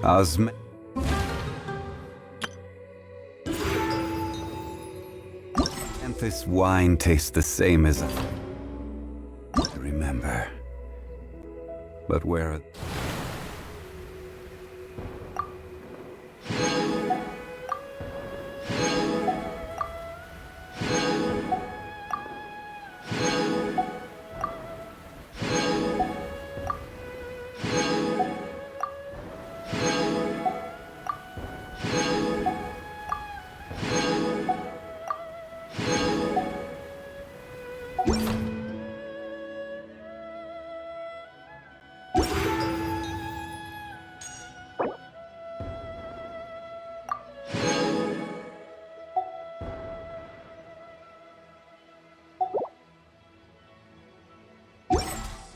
Osm. And this wine tastes the same as I remember. But where are...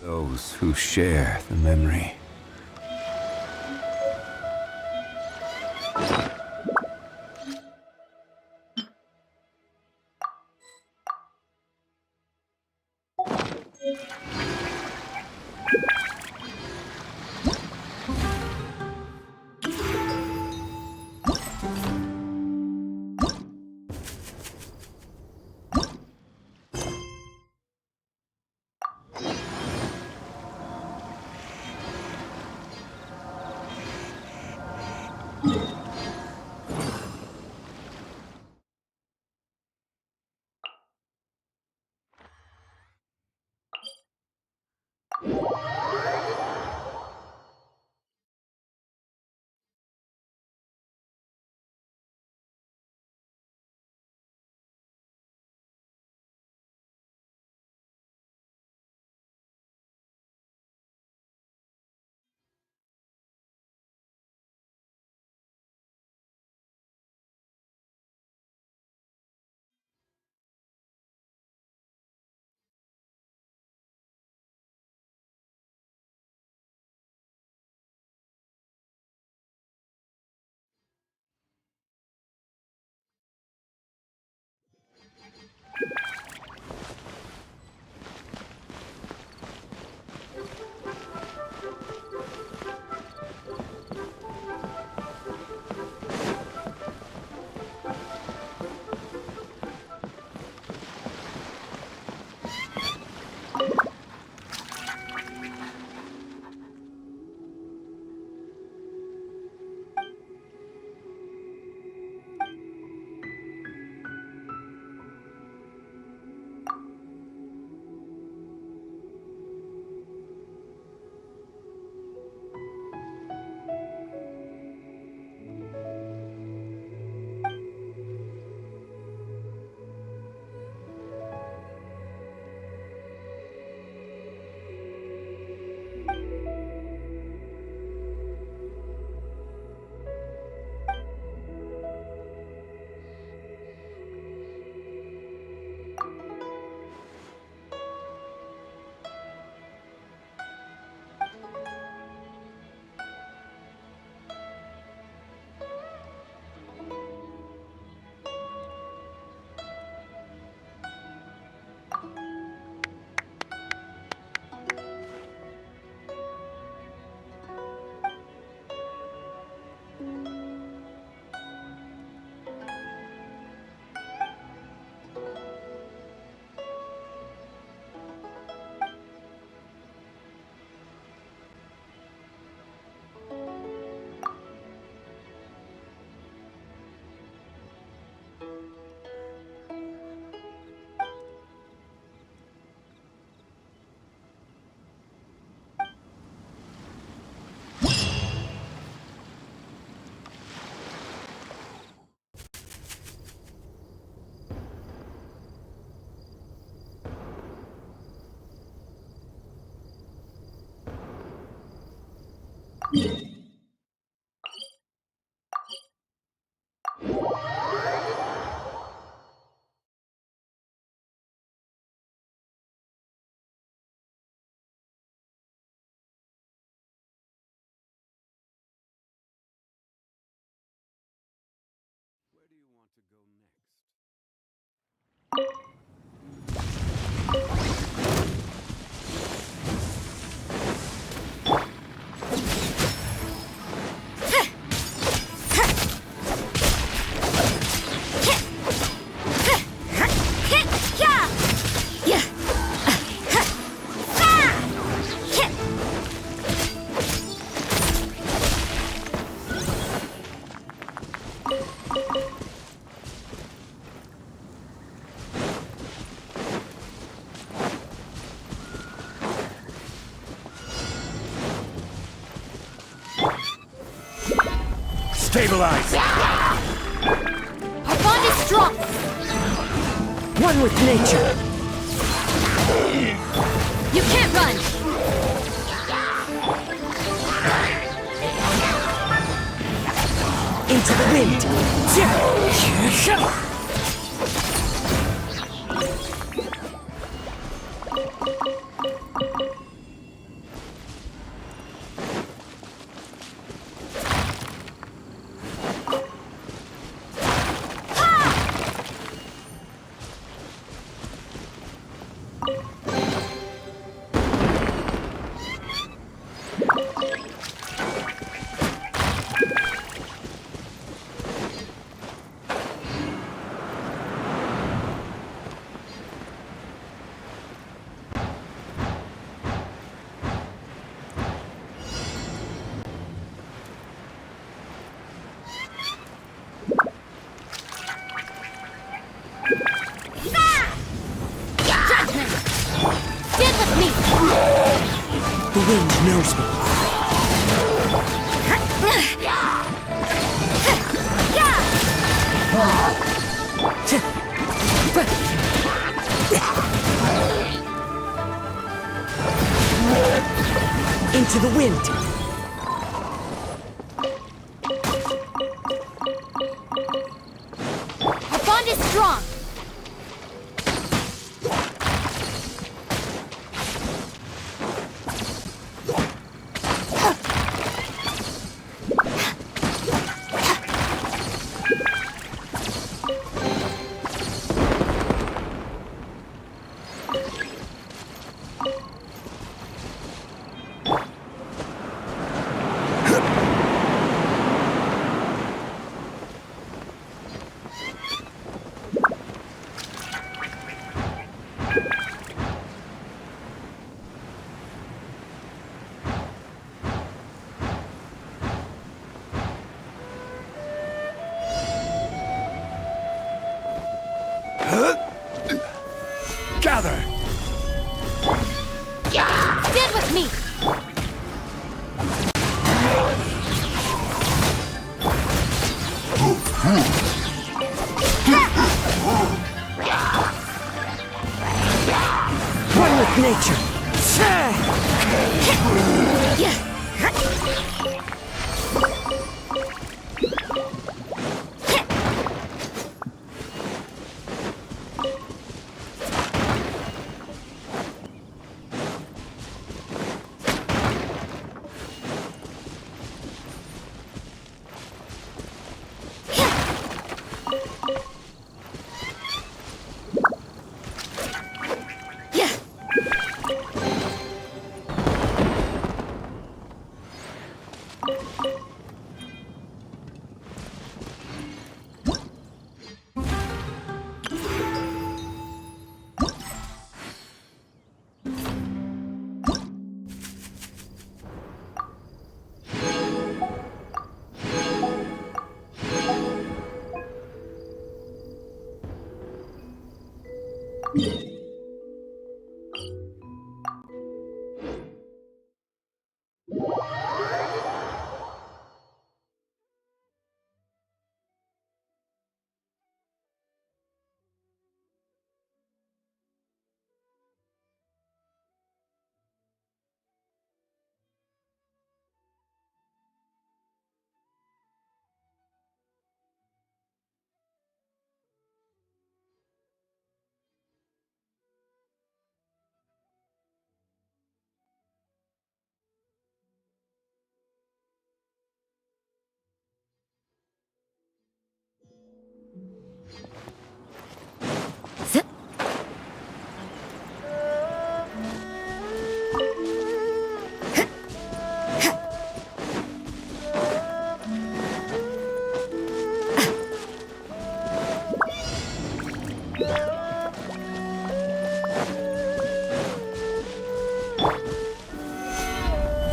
Those who share the memory. Where do you want to go next? Stabilize! Our bond is strong! One with nature. You can't run! Into the wind. Stand with me! The wind knows me. Into the wind. Our bond is strong! Gather! Stand with me! One with nature.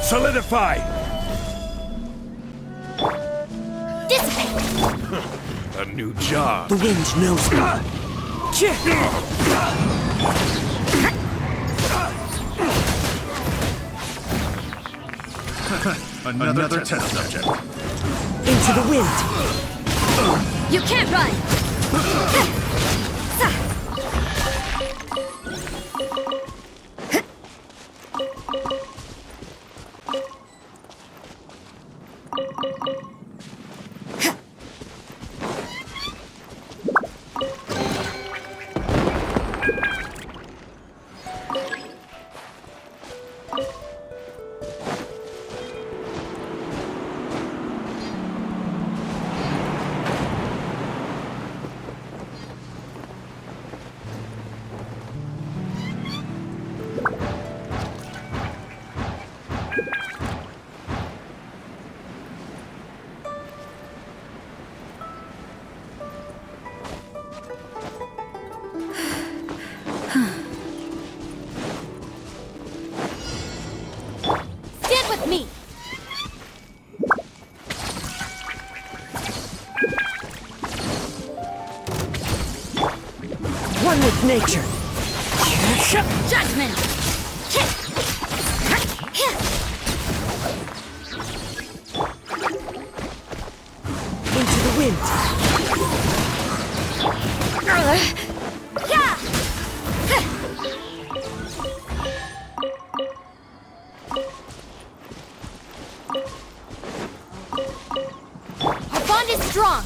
Solidify! Dissipate! A new job. The wind knows me. Another test subject. Into Into the wind. You can't run! Stand with me! One with nature. Judgment! Into the wind. Our bond is strong!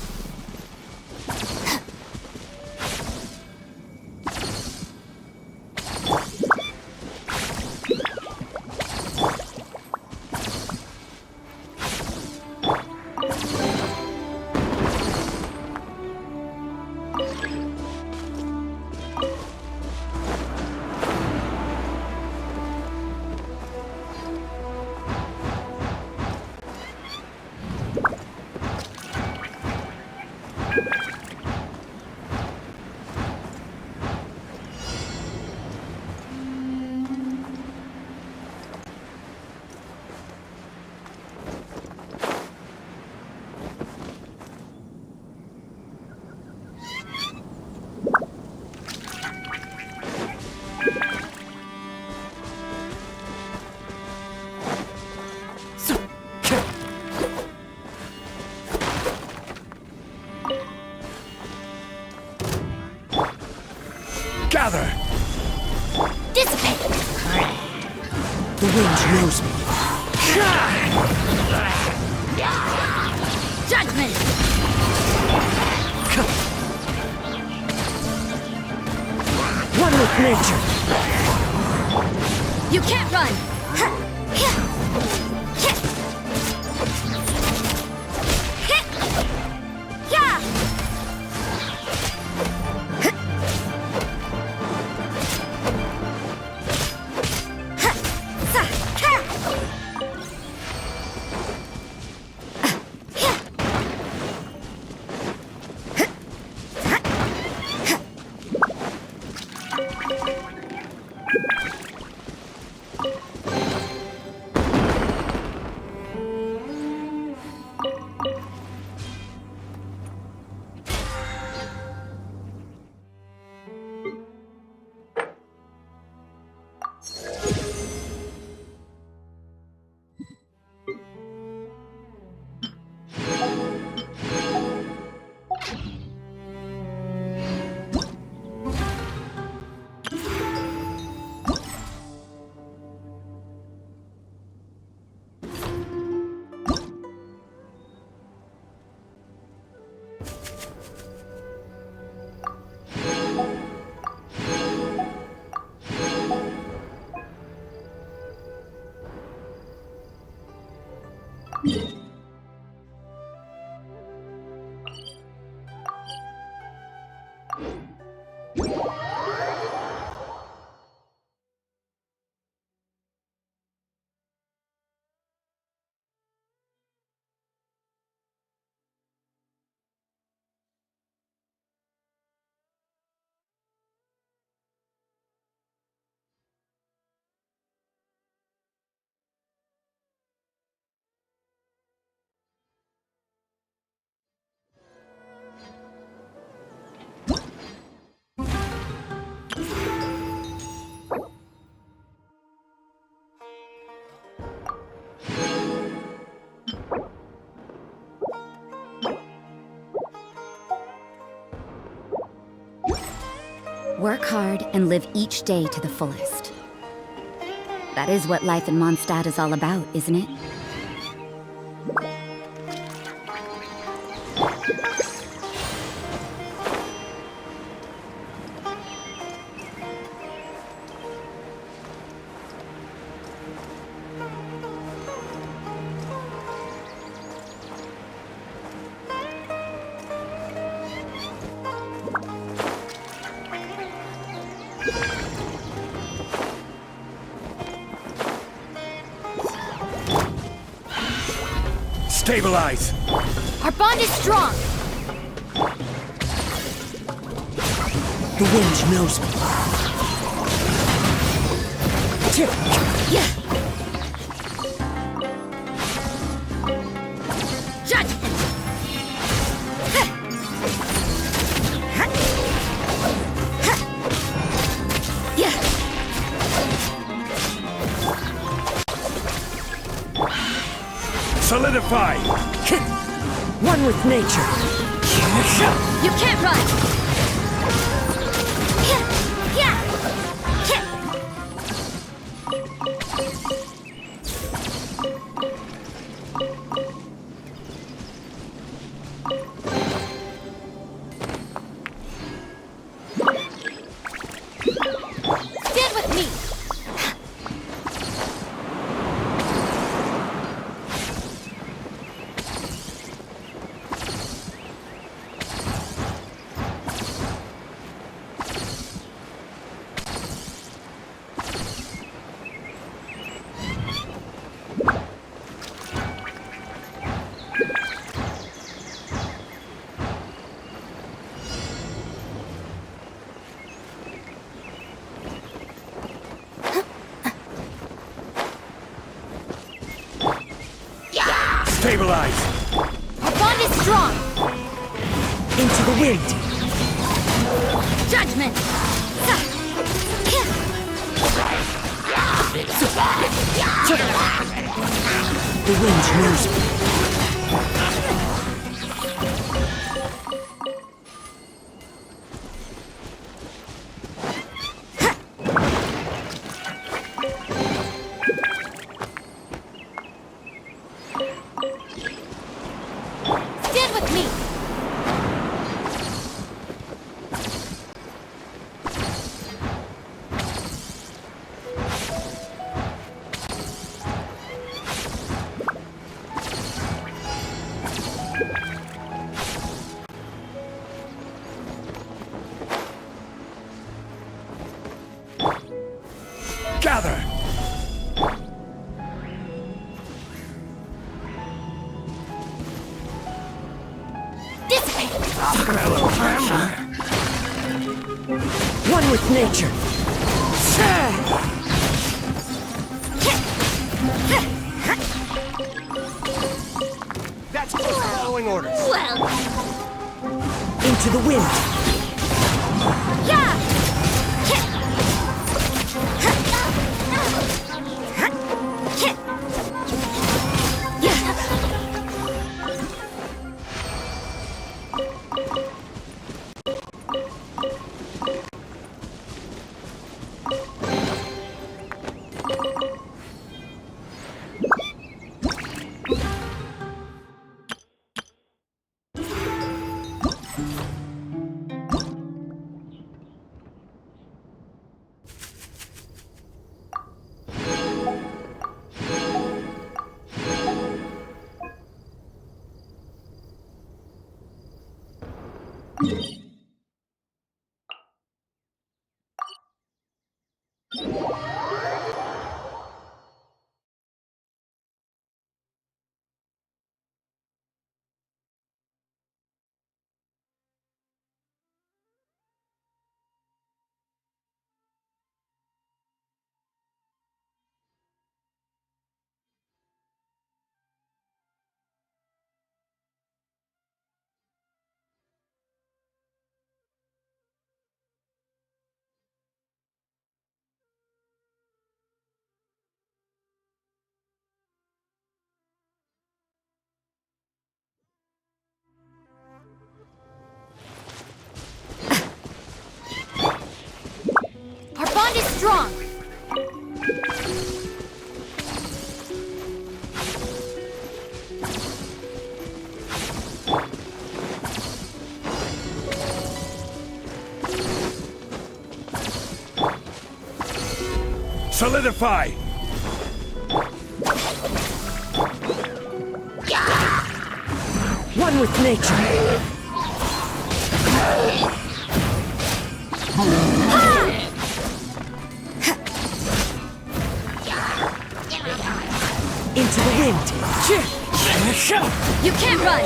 Gather! Dissipate! The wind knows me. Judgment! One with nature. You can't run! Work hard and live each day to the fullest. That is what life in Mondstadt is all about, isn't it? Stabilize! Our bond is strong! The wind knows me. Yeah! Judgment! Yeah! Solidify! One with nature. You can't run! Yeah! Stand with me! Stabilize! Our bond is strong! Into the wind. Judgment! The wind knows me. Stand with me! Gather! Dissipate! One with nature. That's following orders. Well, Into the wind. yeah! strong! Solidify! One with nature. Into the wind. You can't run!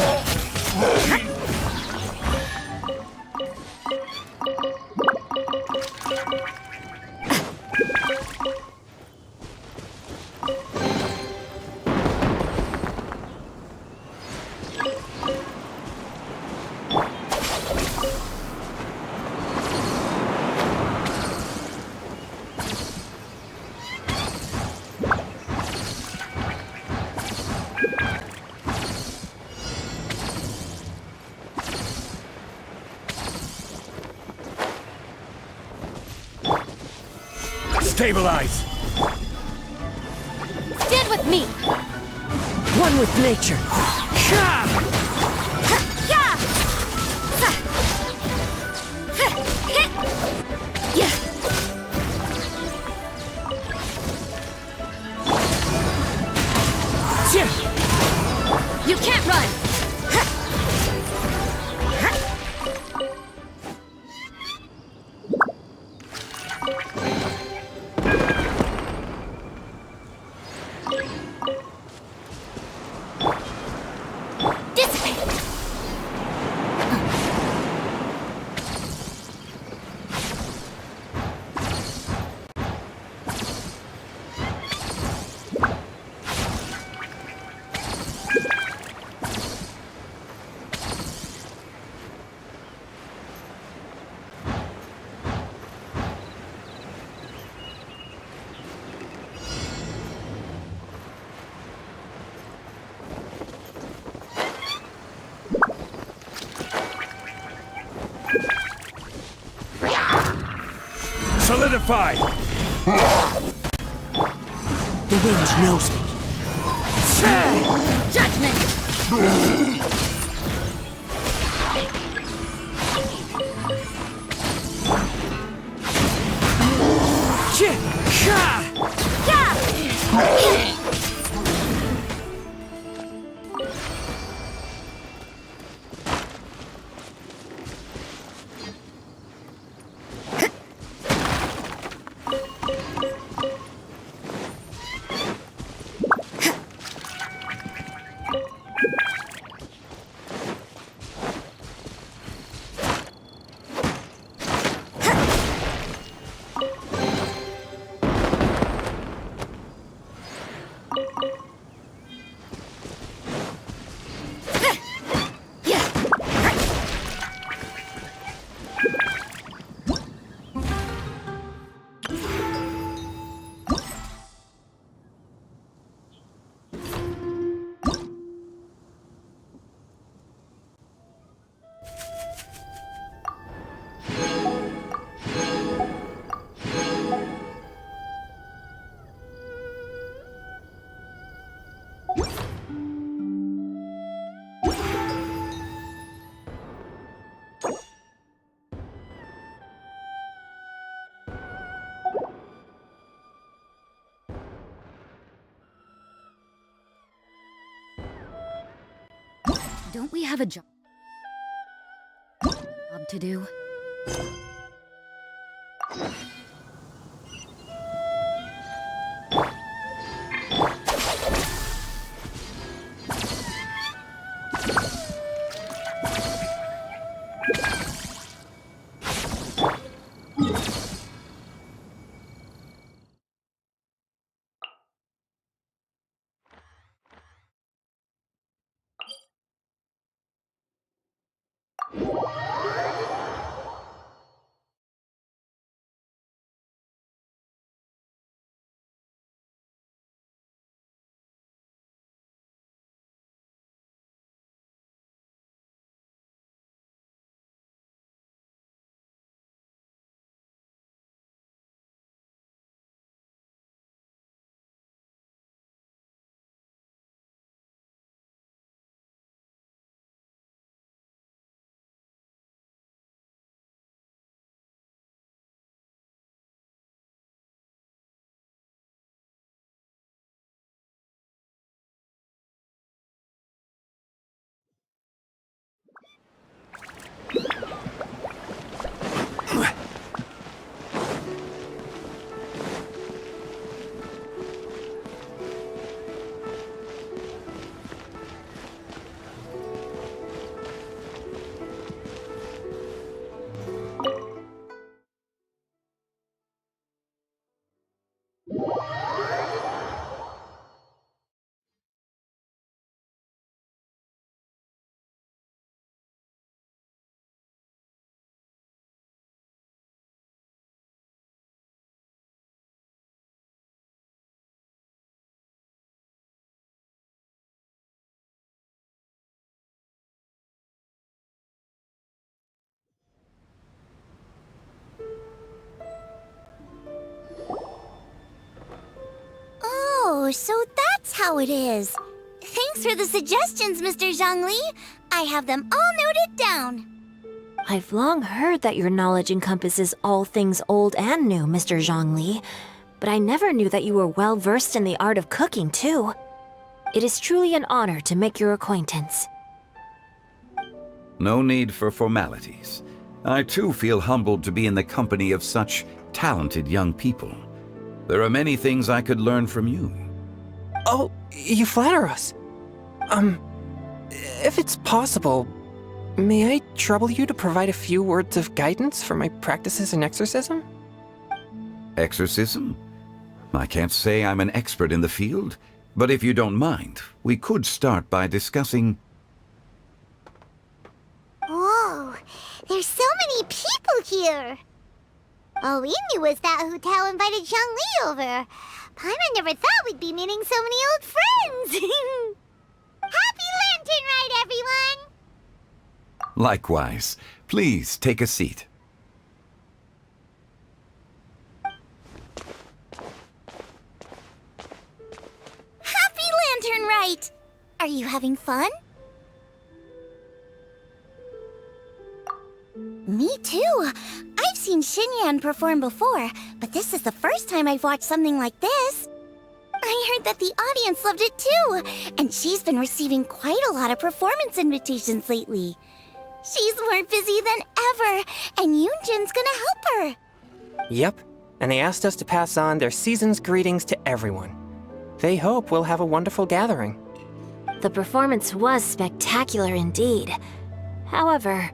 Stabilize! Stand with me! One with nature. You can't run! Dissipate! Solidify! The wind knows me. Judgment! Don't we have a job to do? Oh, so that's how it is. Thanks for the suggestions, Mr. Zhongli. I have them all noted down. I've long heard that your knowledge encompasses all things old and new, Mr. Zhongli, but I never knew that you were well versed in the art of cooking, too. It is truly an honor to make your acquaintance. No need for formalities. I too feel humbled to be in the company of such talented young people. There are many things I could learn from you. Oh, you flatter us. If it's possible, may I trouble you to provide a few words of guidance for my practices in exorcism? Exorcism? I can't say I'm an expert in the field, but if you don't mind, we could start by discussing... Whoa, there's so many people here. All we knew was that Hu Tao invited Zhongli over. Paimon never thought we'd be meeting so many old friends. Happy Lantern Ride, everyone! Likewise. Please take a seat. Happy Lantern Ride! Are you having fun? Me too. I've seen Xinyan perform before, but this is the first time I've watched something like this. I heard that the audience loved it too, and she's been receiving quite a lot of performance invitations lately. She's more busy than ever, and Yoonjin's gonna help her. Yep, and they asked us to pass on their season's greetings to everyone. They hope we'll have a wonderful gathering. The performance was spectacular indeed. However,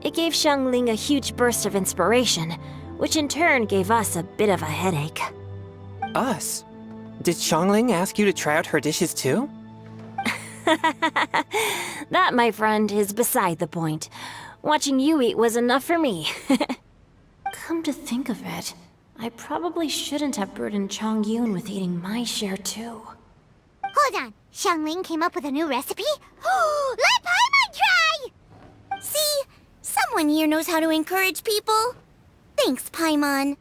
it gave Xiangling a huge burst of inspiration, which in turn gave us a bit of a headache. Us? Did Xiangling ask you to try out her dishes too? That, my friend, is beside the point. Watching you eat was enough for me. Come to think of it, I probably shouldn't have burdened Chongyun with eating my share too. Hold on, Xiangling came up with a new recipe? Let Paimon try! See, someone here knows how to encourage people. Thanks, Paimon.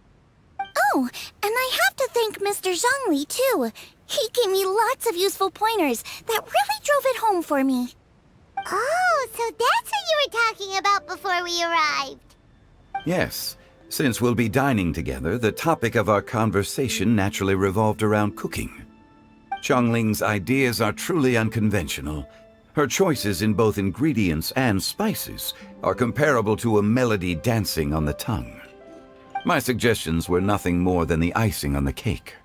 Oh, and I have to thank Mr. Zhongli, too. He gave me lots of useful pointers that really drove it home for me. Oh, so that's what you were talking about before we arrived. Yes. Since we'll be dining together, the topic of our conversation naturally revolved around cooking. Xiangling's ideas are truly unconventional. Her choices in both ingredients and spices are comparable to a melody dancing on the tongue. My suggestions were nothing more than the icing on the cake.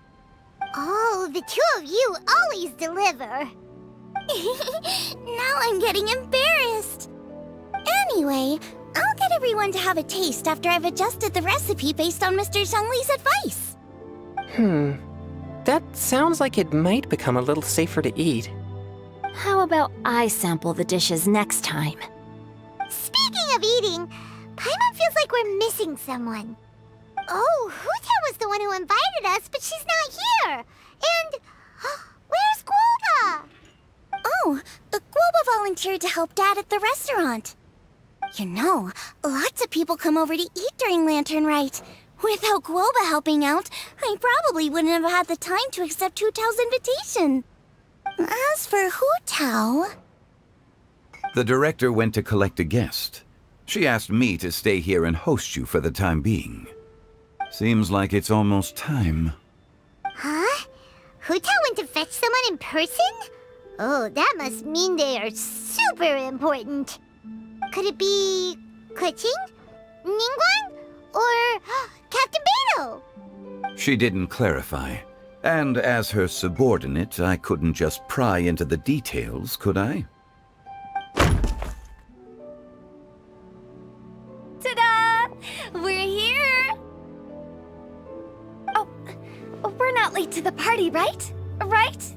Oh, the two of you always deliver. Now I'm getting embarrassed. Anyway, I'll get everyone to have a taste after I've adjusted the recipe based on Mr. Zhongli's advice. That sounds like it might become a little safer to eat. How about I sample the dishes next time? Speaking of eating, Paimon feels like we're missing someone. Oh, Huta was the one who invited us, but she's not here. And where's Guoba? Oh, Guoba volunteered to help Dad at the restaurant. You know, lots of people come over to eat during Lantern Rite. Without Guoba helping out, I probably wouldn't have had the time to accept Hu Tao's invitation. As for Hu Tao... The director went to collect a guest. She asked me to stay here and host you for the time being. Seems like it's almost time. Huh? Hu Tao went to fetch someone in person? Oh, that must mean they are super important. Could it be... Keqing? Ningguang? Or Captain Beto? She didn't clarify. And as her subordinate, I couldn't just pry into the details, could I? Ta-da! We're here! Oh, we're not late to the party, right? Right?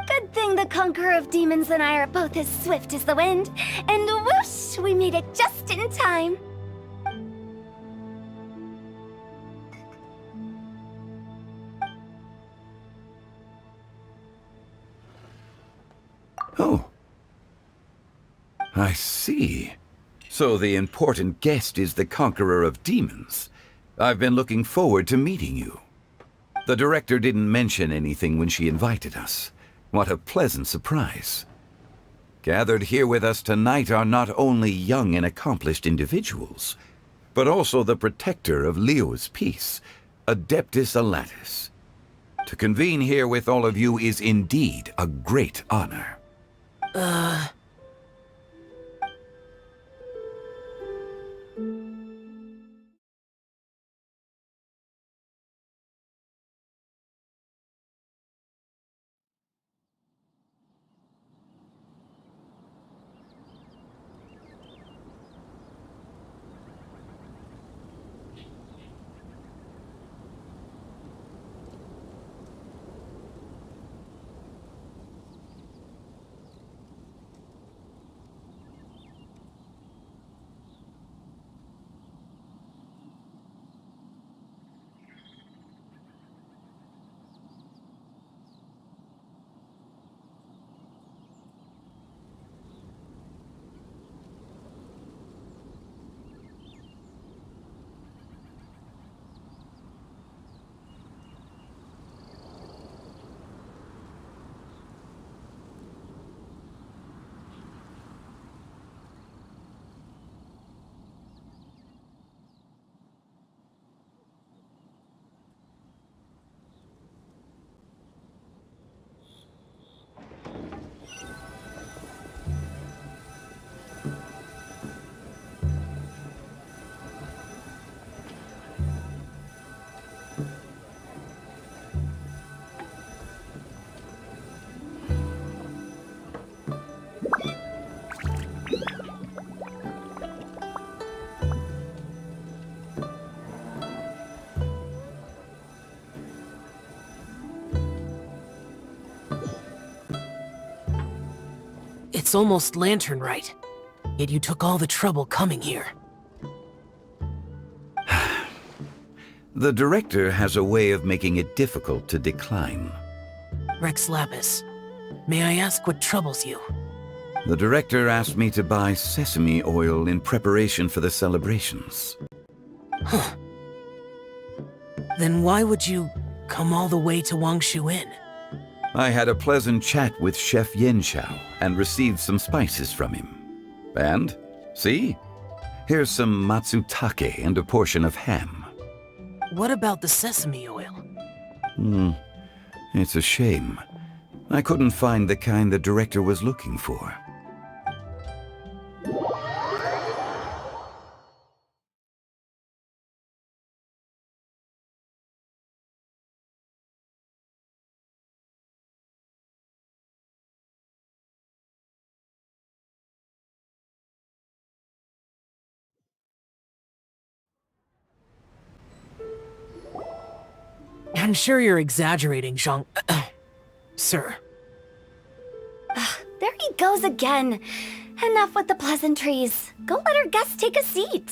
Good thing the Conqueror of Demons and I are both as swift as the wind. And whoosh, we made it just in time. Oh. I see. So the important guest is the Conqueror of Demons. I've been looking forward to meeting you. The director didn't mention anything when she invited us. What a pleasant surprise. Gathered here with us tonight are not only young and accomplished individuals, but also the protector of Leo's peace, Adeptus Alatus. To convene here with all of you is indeed a great honor. It's almost lantern right. Yet you took all the trouble coming here. The director has a way of making it difficult to decline. Rex Lapis, may I ask what troubles you? The director asked me to buy sesame oil in preparation for the celebrations. Huh. Then why would you come all the way to Wangshu Inn? I had a pleasant chat with Chef Yenshao and received some spices from him. And, see? Here's some matsutake and a portion of ham. What about the sesame oil? It's a shame. I couldn't find the kind the director was looking for. I'm sure you're exaggerating, Zhang... Sir. There he goes again. Enough with the pleasantries. Go let our guests take a seat.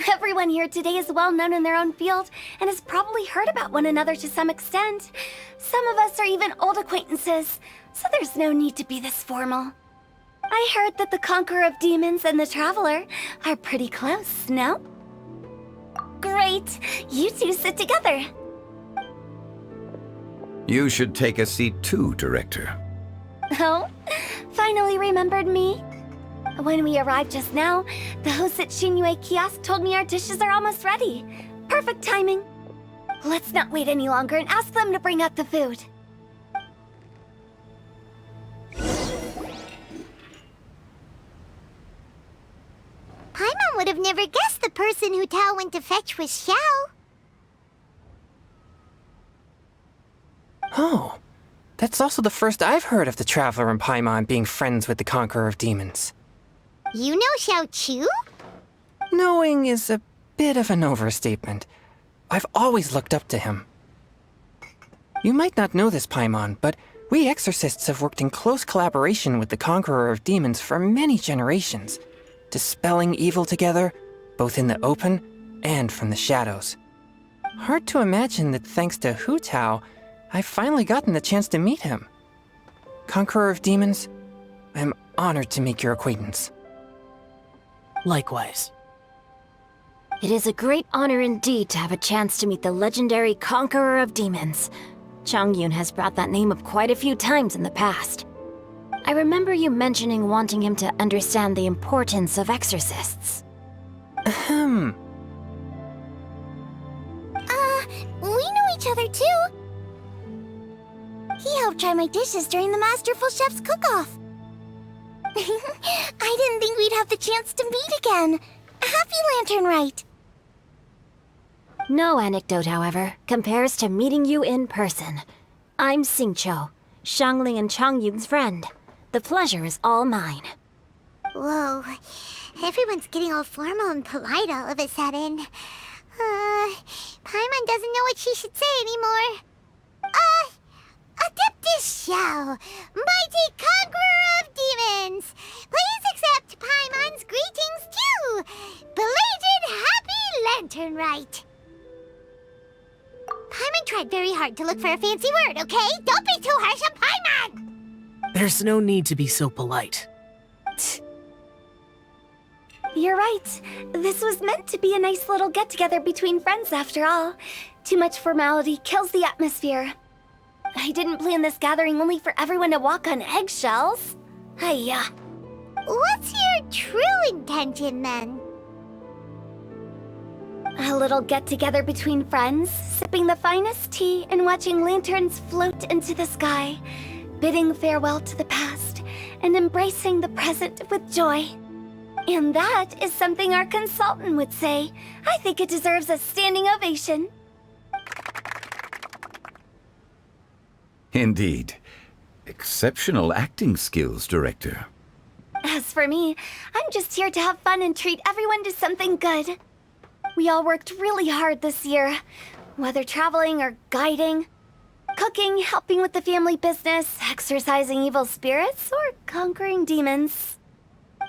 Everyone here today is well known in their own field and has probably heard about one another to some extent. Some of us are even old acquaintances, so there's no need to be this formal. I heard that the Conqueror of Demons and the Traveler are pretty close, no? Great! You two sit together. You should take a seat too, Director. Oh, finally remembered me? When we arrived just now, the host at Shinue Kiosk told me our dishes are almost ready. Perfect timing. Let's not wait any longer and ask them to bring out the food. Paimon would have never guessed the person who Tao went to fetch was Xiao. Oh, that's also the first I've heard of the Traveler and Paimon being friends with the Conqueror of Demons. You know Xiao Chu? Knowing is a bit of an overstatement. I've always looked up to him. You might not know this, Paimon, but we exorcists have worked in close collaboration with the Conqueror of Demons for many generations, dispelling evil together, both in the open and from the shadows. Hard to imagine that thanks to Hu Tao, I've finally gotten the chance to meet him. Conqueror of Demons, I'm honored to make your acquaintance. Likewise. It is a great honor indeed to have a chance to meet the legendary Conqueror of Demons. Changyun has brought that name up quite a few times in the past. I remember you mentioning wanting him to understand the importance of exorcists. Ahem. We know each other too. He helped try my dishes during the Masterful Chef's cook-off. I didn't think we'd have the chance to meet again. Happy Lantern Rite. No anecdote, however, compares to meeting you in person. I'm Xingqiu, Xiangling and Changyun's friend. The pleasure is all mine. Whoa, everyone's getting all formal and polite all of a sudden. Paimon doesn't know what she should say anymore. Adeptus Xiao, mighty conqueror of demons, please accept Paimon's greetings too. Belated Happy Lantern Rite. Paimon tried very hard to look for a fancy word, okay? Don't be too harsh on Paimon! There's no need to be so polite. You're right. This was meant to be a nice little get-together between friends after all. Too much formality kills the atmosphere. I didn't plan this gathering only for everyone to walk on eggshells. Hiya. What's your true intention then? A little get-together between friends, sipping the finest tea and watching lanterns float into the sky, bidding farewell to the past and embracing the present with joy. And that is something our consultant would say. I think it deserves a standing ovation. Indeed. Exceptional acting skills, Director. As for me, I'm just here to have fun and treat everyone to something good. We all worked really hard this year, whether traveling or guiding, cooking, helping with the family business, exorcising evil spirits, or conquering demons.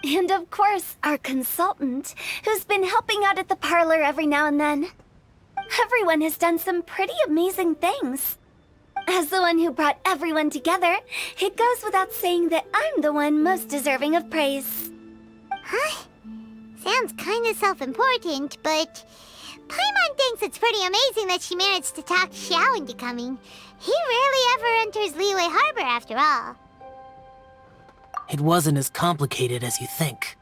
And of course, our consultant, who's been helping out at the parlor every now and then. Everyone has done some pretty amazing things. As the one who brought everyone together, it goes without saying that I'm the one most deserving of praise. Huh? Sounds kinda self-important, but Paimon thinks it's pretty amazing that she managed to talk Xiao into coming. He rarely ever enters Liyue Harbor after all. It wasn't as complicated as you think.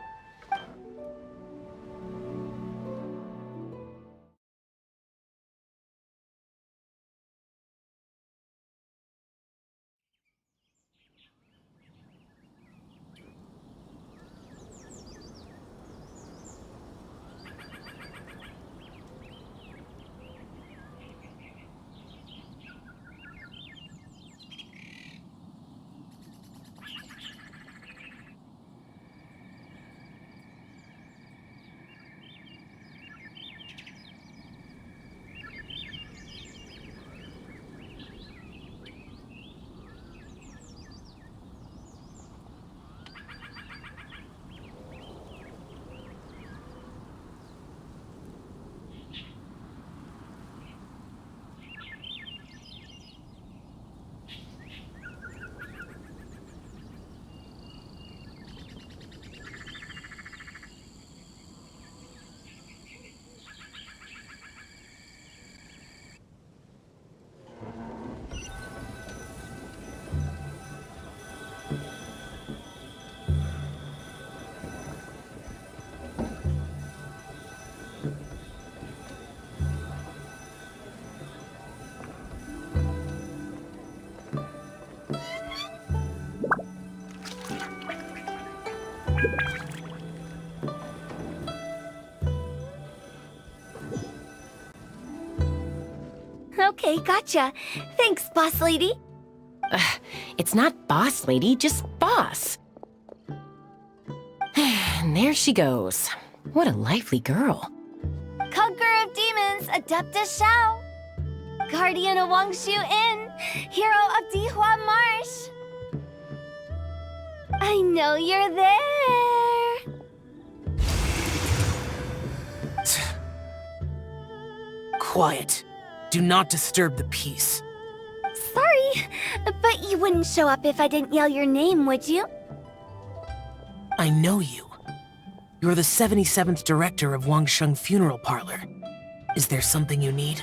Okay, gotcha. Thanks, boss lady. It's not boss lady, just boss. And there she goes. What a lively girl. Conqueror of demons, Adeptus Xiao. Guardian of Wangshu Inn, hero of Dihua Marsh. I know you're there. Quiet. Do not disturb the peace. Sorry, but you wouldn't show up if I didn't yell your name, would you? I know you. You're the 77th director of Wangsheng Funeral Parlor. Is there something you need?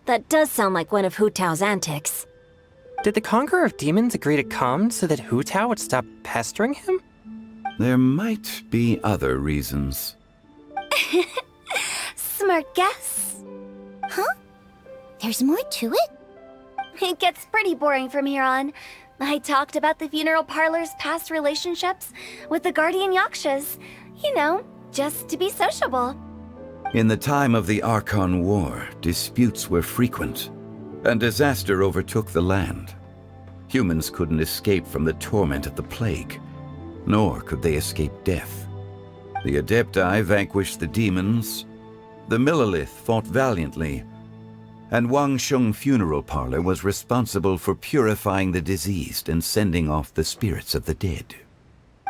That does sound like one of Hu Tao's antics. Did the Conqueror of Demons agree to come so that Hu Tao would stop pestering him? There might be other reasons. Smart guess. Huh? There's more to it? It gets pretty boring from here on. I talked about the funeral parlor's past relationships with the guardian yakshas. You know, just to be sociable. In the time of the Archon War, disputes were frequent, and disaster overtook the land. Humans couldn't escape from the torment of the plague, nor could they escape death. The Adepti vanquished the demons, the Millelith fought valiantly, and Wangsheng Funeral Parlor was responsible for purifying the diseased and sending off the spirits of the dead.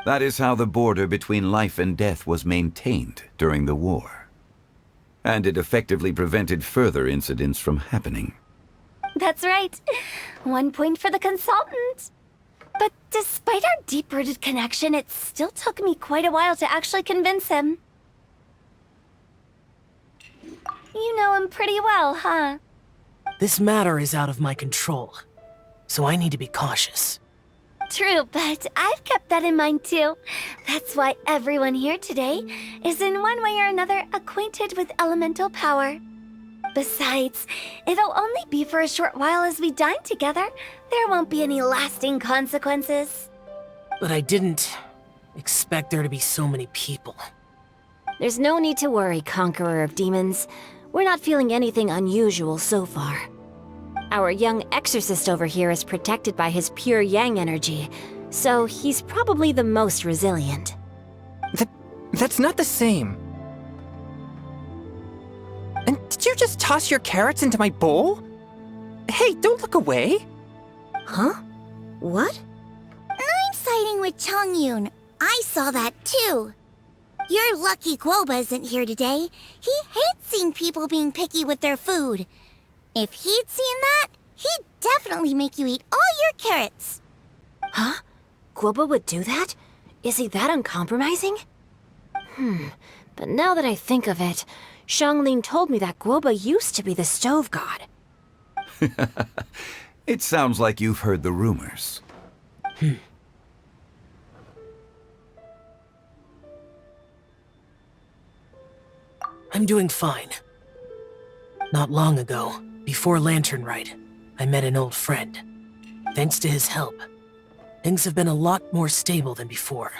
That is how the border between life and death was maintained during the war. And it effectively prevented further incidents from happening. That's right. 1 point for the consultant. But despite our deep-rooted connection, it still took me quite a while to actually convince him. You know him pretty well, huh? This matter is out of my control, so I need to be cautious. True, but I've kept that in mind too. That's why everyone here today is in one way or another acquainted with elemental power. Besides, it'll only be for a short while as we dine together. There won't be any lasting consequences. But I didn't expect there to be so many people. There's no need to worry, Conqueror of Demons. We're not feeling anything unusual so far. Our young exorcist over here is protected by his pure yang energy, so he's probably the most resilient. That's not the same. And did you just toss your carrots into my bowl? Hey, don't look away. Huh? What? I'm siding with Chongyun. I saw that too. You're lucky Guoba isn't here today. He hates seeing people being picky with their food. If he'd seen that, he'd definitely make you eat all your carrots. Huh? Guoba would do that? Is he that uncompromising? But now that I think of it, Xianglin told me that Guoba used to be the stove god. It sounds like you've heard the rumors. I'm doing fine. Not long ago, before Lantern Rite, I met an old friend. Thanks to his help, things have been a lot more stable than before.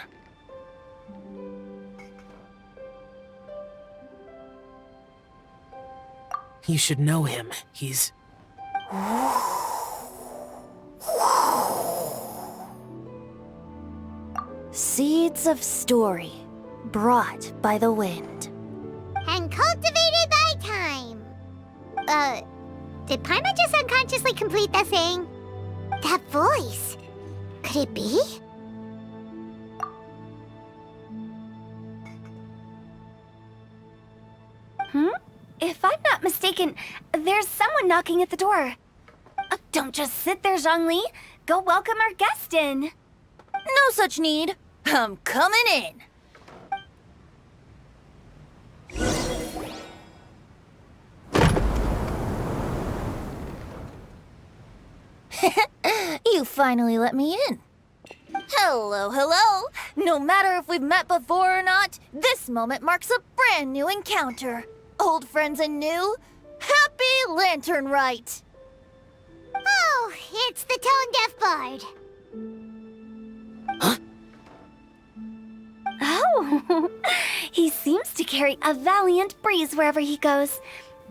You should know him. He's... Seeds of story, brought by the wind. And cultivated by time. Did Paimon just unconsciously complete that saying? That voice. Could it be? If I'm not mistaken, there's someone knocking at the door. Don't just sit there, Zhongli. Go welcome our guest in. No such need. I'm coming in. You finally let me in. Hello, hello. No matter if we've met before or not, this moment marks a brand new encounter. Old friends and new, happy Lantern Rite. Oh, it's the tone-deaf bard. Oh, he seems to carry a valiant breeze wherever he goes.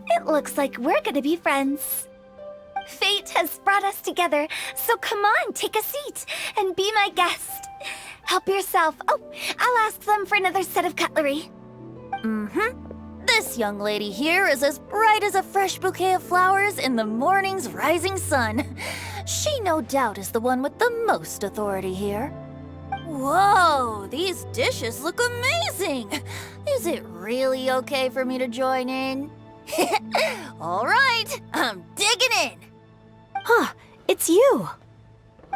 It looks like we're gonna be friends. Fate has brought us together, so come on, take a seat and be my guest. Help yourself. Oh, I'll ask them for another set of cutlery. This young lady here is as bright as a fresh bouquet of flowers in the morning's rising sun. She no doubt is the one with the most authority here. Whoa, these dishes look amazing! Is it really okay for me to join in? All right, I'm digging in! Huh, it's you.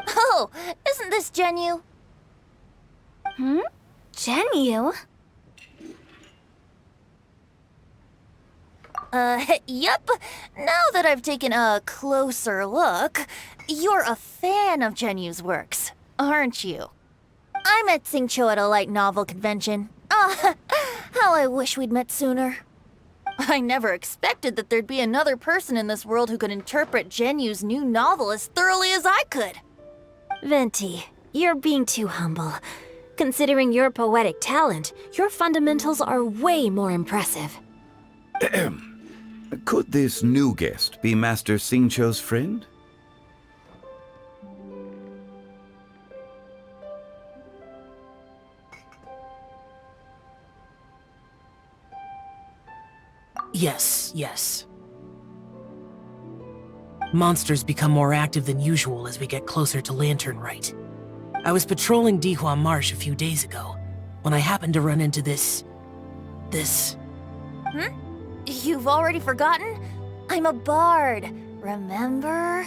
Oh, isn't this Genu? Genu? Yep. Now that I've taken a closer look, you're a fan of Genu's works, aren't you? I met Xingqiu at a light novel convention. Ah, how I wish we'd met sooner. I never expected that there'd be another person in this world who could interpret Genu's new novel as thoroughly as I could. Venti, you're being too humble. Considering your poetic talent, your fundamentals are way more impressive. Could this new guest be Master Xingqiu's friend? Yes. Monsters become more active than usual as we get closer to Lantern Rite. I was patrolling Dihua Marsh a few days ago, when I happened to run into this... You've already forgotten? I'm a bard, remember?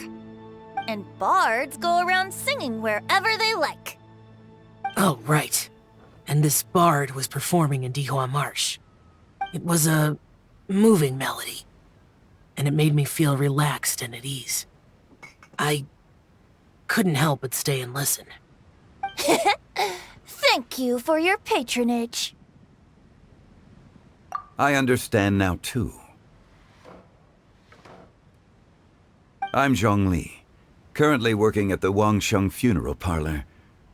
And bards go around singing wherever they like. Oh, right. And this bard was performing in Dihua Marsh. It was a moving melody, and it made me feel relaxed and at ease. I couldn't help but stay and listen. Thank you for your patronage. I understand now, too. I'm Zhongli, currently working at the Wangsheng Funeral Parlor.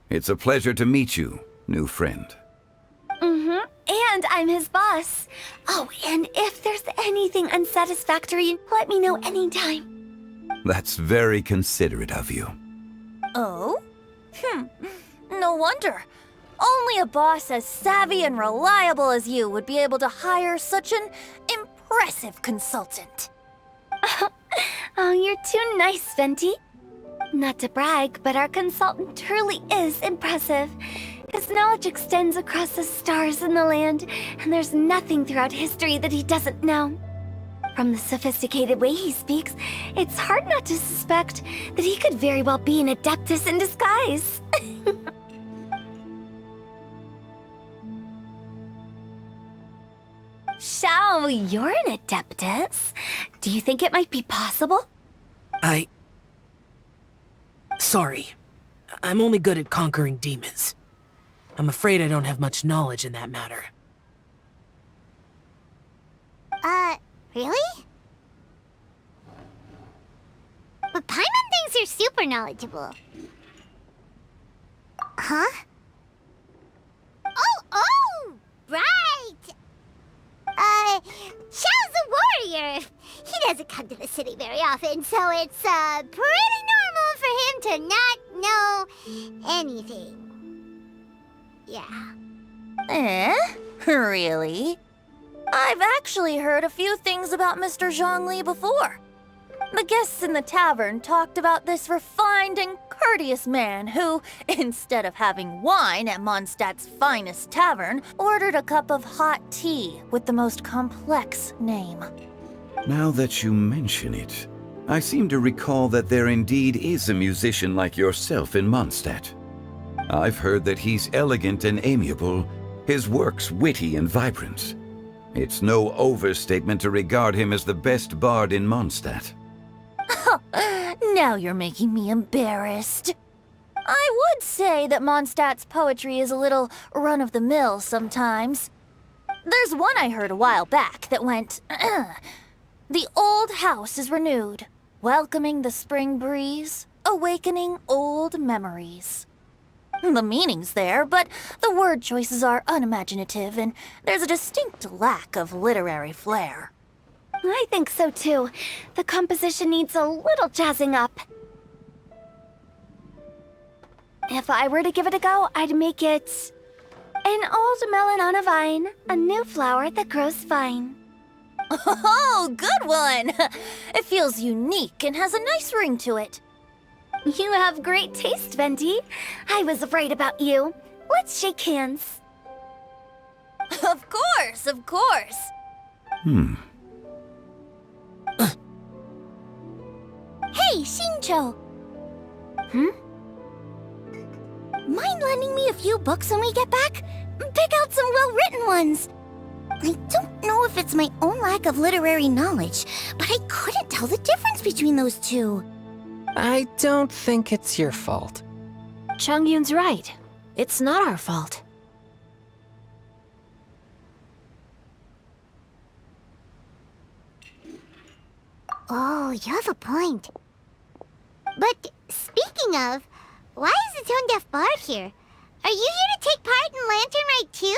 It's a pleasure to meet you, new friend. And I'm his boss. Oh, and if there's anything unsatisfactory, let me know anytime. That's very considerate of you. Oh? No wonder. Only a boss as savvy and reliable as you would be able to hire such an impressive consultant. Oh, you're too nice, Venti. Not to brag, but our consultant truly is impressive. His knowledge extends across the stars and the land, and there's nothing throughout history that he doesn't know. From the sophisticated way he speaks, it's hard not to suspect that he could very well be an adeptus in disguise. Shao, you're an adeptus. Do you think it might be possible? Sorry. I'm only good at conquering demons. I'm afraid I don't have much knowledge in that matter. Really? But Paimon thinks you're super knowledgeable. Huh? Oh, right! Xiao's a warrior. He doesn't come to the city very often, so it's, pretty normal for him to not know anything. Yeah. Really? I've actually heard a few things about Mr. Zhongli before. The guests in the tavern talked about this refined and courteous man who, instead of having wine at Mondstadt's finest tavern, ordered a cup of hot tea with the most complex name. Now that you mention it, I seem to recall that there indeed is a musician like yourself in Mondstadt. I've heard that he's elegant and amiable, his works witty and vibrant. It's no overstatement to regard him as the best bard in Mondstadt. Now you're making me embarrassed. I would say that Mondstadt's poetry is a little run-of-the-mill sometimes. There's one I heard a while back that went, The old house is renewed, welcoming the spring breeze, awakening old memories. The meaning's there, but the word choices are unimaginative, and there's a distinct lack of literary flair. I think so too. The composition needs a little jazzing up. If I were to give it a go, I'd make it an old melon on a vine, a new flower that grows fine. Oh, good one! It feels unique and has a nice ring to it. You have great taste, Venti. I was right about you. Let's shake hands. Of course, of course. Hey, Shincho! Mind lending me a few books when we get back? Pick out some well-written ones. I don't know if it's my own lack of literary knowledge, but I couldn't tell the difference between those two. I don't think it's your fault. Chongyun's right. It's not our fault. Oh, you have a point. But speaking of, why is the Tone Deaf Bard here? Are you here to take part in Lantern Rite too?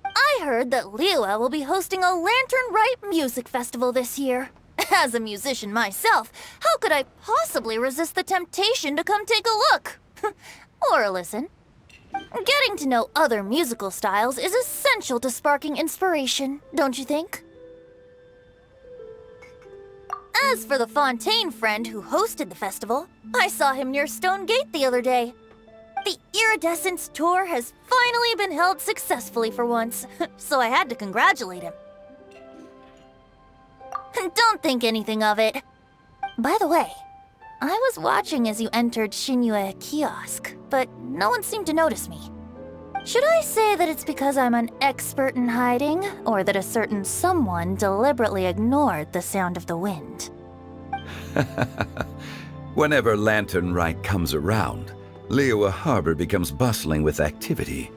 I heard that Liyue will be hosting a Lantern Rite music festival this year. As a musician myself, how could I possibly resist the temptation to come take a look? Or listen. Getting to know other musical styles is essential to sparking inspiration, don't you think? As for the Fontaine friend who hosted the festival, I saw him near Stone Gate the other day. The Iridescence tour has finally been held successfully for once, so I had to congratulate him. Don't think anything of it. By the way, I was watching as you entered Shinyue Kiosk, but no one seemed to notice me. Should I say that it's because I'm an expert in hiding, or that a certain someone deliberately ignored the sound of the wind? Whenever Lantern Rite comes around, Liyue Harbor becomes bustling with activity.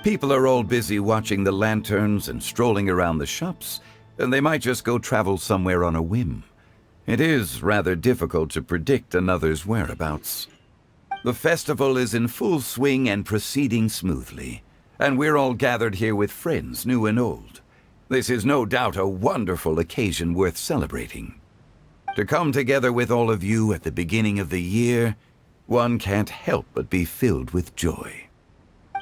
People are all busy watching the lanterns and strolling around the shops, and they might just go travel somewhere on a whim. It is rather difficult to predict another's whereabouts. The festival is in full swing and proceeding smoothly, and we're all gathered here with friends, new and old. This is no doubt a wonderful occasion worth celebrating. To come together with all of you at the beginning of the year, one can't help but be filled with joy.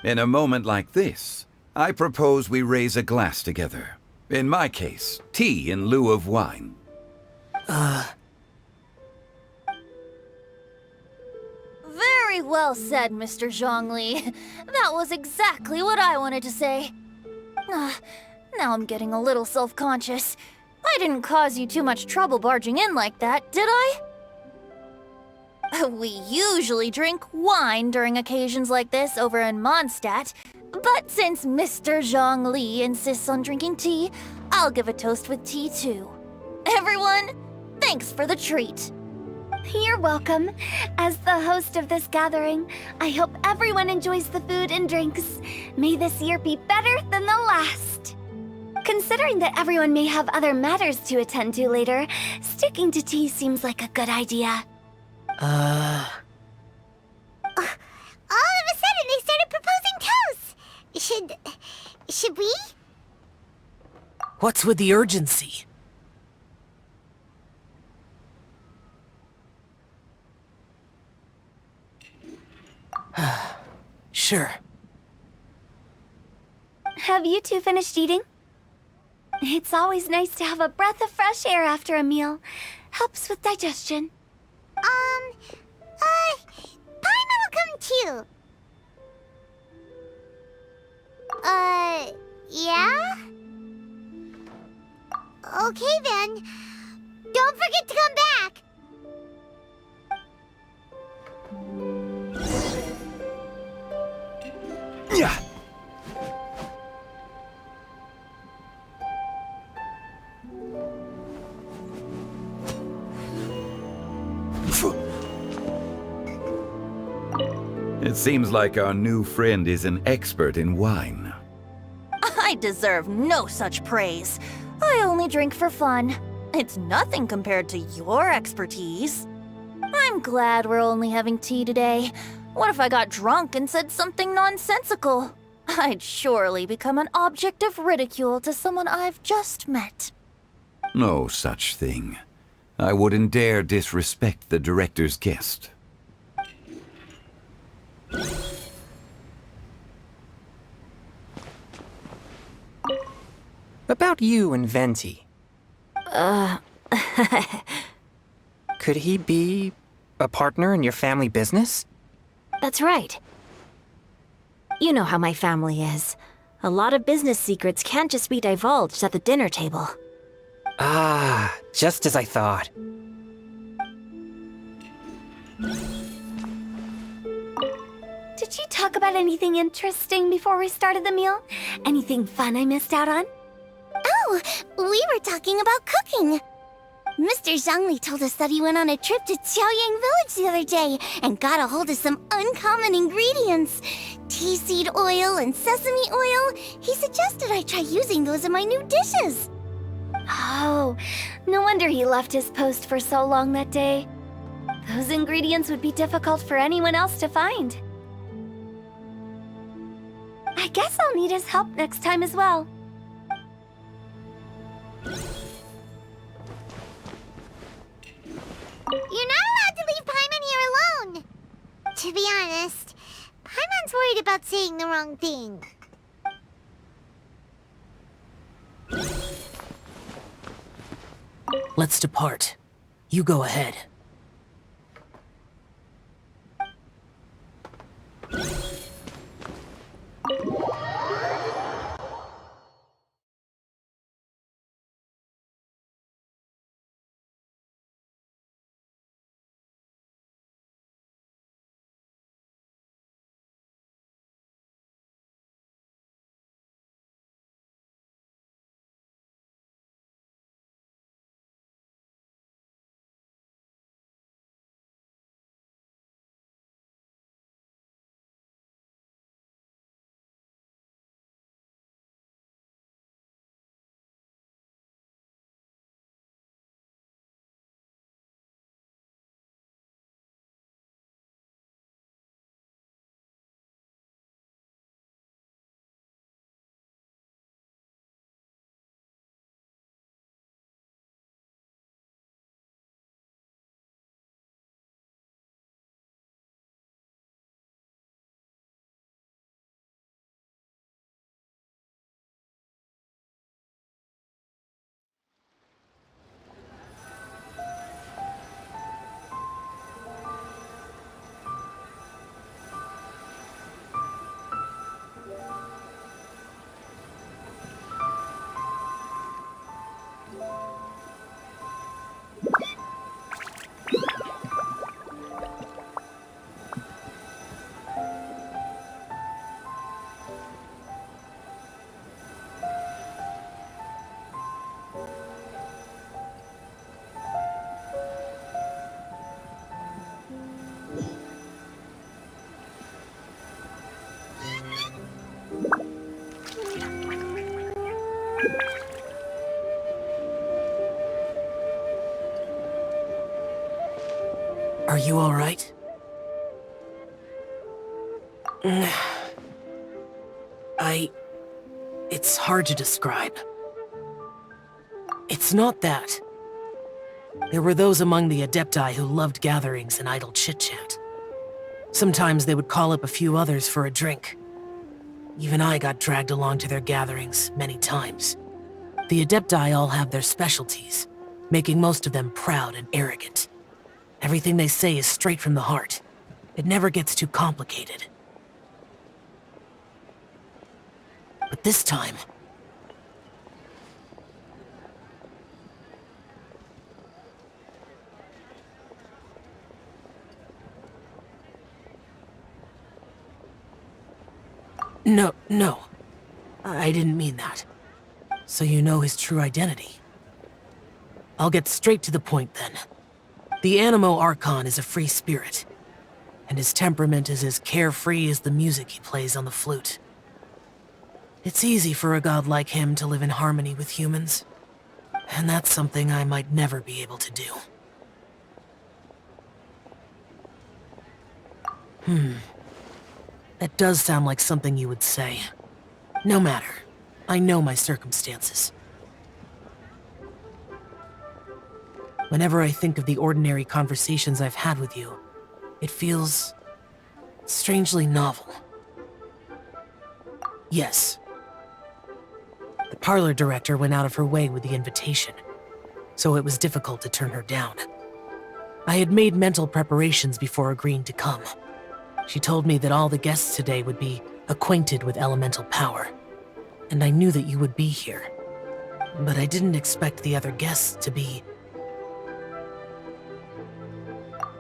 In a moment like this, I propose we raise a glass together. In my case, tea in lieu of wine. Very well said, Mr. Zhongli. That was exactly what I wanted to say. Now I'm getting a little self-conscious. I didn't cause you too much trouble barging in like that, did I? We usually drink wine during occasions like this over in Mondstadt, but since Mr. Zhongli insists on drinking tea, I'll give a toast with tea too. Everyone, thanks for the treat. You're welcome. As the host of this gathering, I hope everyone enjoys the food and drinks. May this year be better than the last. Considering that everyone may have other matters to attend to later, sticking to tea seems like a good idea. All of a sudden, they started proposing toasts. Should we? What's with the urgency? Sure. Have you two finished eating? It's always nice to have a breath of fresh air after a meal. Helps with digestion. Paimon will come too. Yeah? Okay then. Don't forget to come back. Yeah. It seems like our new friend is an expert in wine. I deserve no such praise. I only drink for fun. It's nothing compared to your expertise. I'm glad we're only having tea today. What if I got drunk and said something nonsensical? I'd surely become an object of ridicule to someone I've just met. No such thing. I wouldn't dare disrespect the director's guest. About you and Venti. Could he be A partner in your family business? That's right. You know how my family is. A lot of business secrets can't just be divulged at the dinner table. Ah, just as I thought. Did you talk about anything interesting before we started the meal? Anything fun I missed out on? Oh, we were talking about cooking. Mr. Zhangli told us that he went on a trip to Qiaoyang Village the other day and got a hold of some uncommon ingredients. Tea seed oil and sesame oil. He suggested I try using those in my new dishes. Oh, no wonder he left his post for so long that day. Those ingredients would be difficult for anyone else to find. I guess I'll need his help next time as well. You're not allowed to leave Paimon here alone. To be honest, Paimon's worried about saying the wrong thing. Let's depart. You go ahead. Are you all right? It's hard to describe. It's not that. There were those among the Adepti who loved gatherings and idle chit-chat. Sometimes they would call up a few others for a drink. Even I got dragged along to their gatherings many times. The Adepti all have their specialties, making most of them proud and arrogant. Everything they say is straight from the heart. It never gets too complicated. But this time... No. I didn't mean that. So you know his true identity. I'll get straight to the point then. The Animo Archon is a free spirit, and his temperament is as carefree as the music he plays on the flute. It's easy for a god like him to live in harmony with humans, and that's something I might never be able to do. That does sound like something you would say. No matter. I know my circumstances. Whenever I think of the ordinary conversations I've had with you, it feels strangely novel. Yes. The parlor director went out of her way with the invitation, so it was difficult to turn her down. I had made mental preparations before agreeing to come. She told me that all the guests today would be acquainted with elemental power, and I knew that you would be here. But I didn't expect the other guests to be...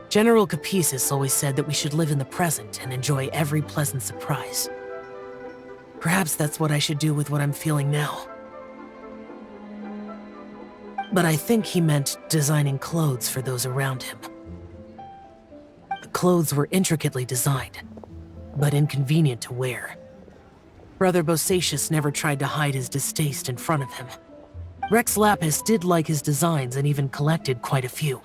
General Capisis always said that we should live in the present and enjoy every pleasant surprise. Perhaps that's what I should do with what I'm feeling now. But I think he meant designing clothes for those around him. The clothes were intricately designed, but inconvenient to wear. Brother Bosacius never tried to hide his distaste in front of him. Rex Lapis did like his designs and even collected quite a few.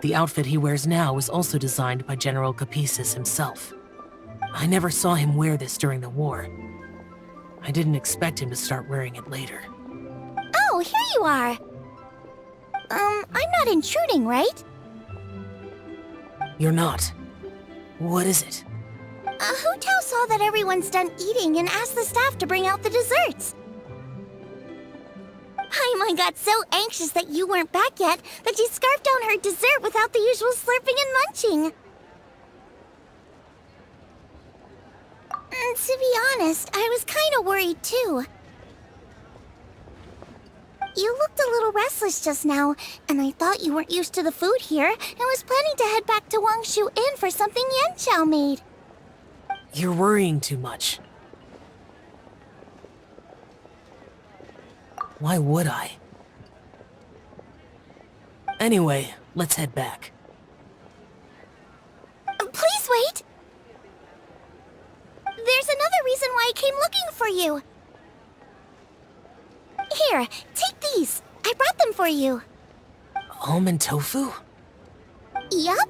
The outfit he wears now was also designed by General Capisis himself. I never saw him wear this during the war. I didn't expect him to start wearing it later. Oh, here you are. I'm not intruding, right? You're not. What is it? Hu Tao saw that everyone's done eating and asked the staff to bring out the desserts. Paimon got so anxious that you weren't back yet that she scarfed down her dessert without the usual slurping and munching. To be honest, I was kind of worried too. You looked a little restless just now, and I thought you weren't used to the food here and was planning to head back to Wangshu Inn for something Yanqiao made. You're worrying too much. Why would I? Anyway, let's head back. Please wait! There's another reason why I came looking for you. Here, take these. I brought them for you. Almond tofu? Yup.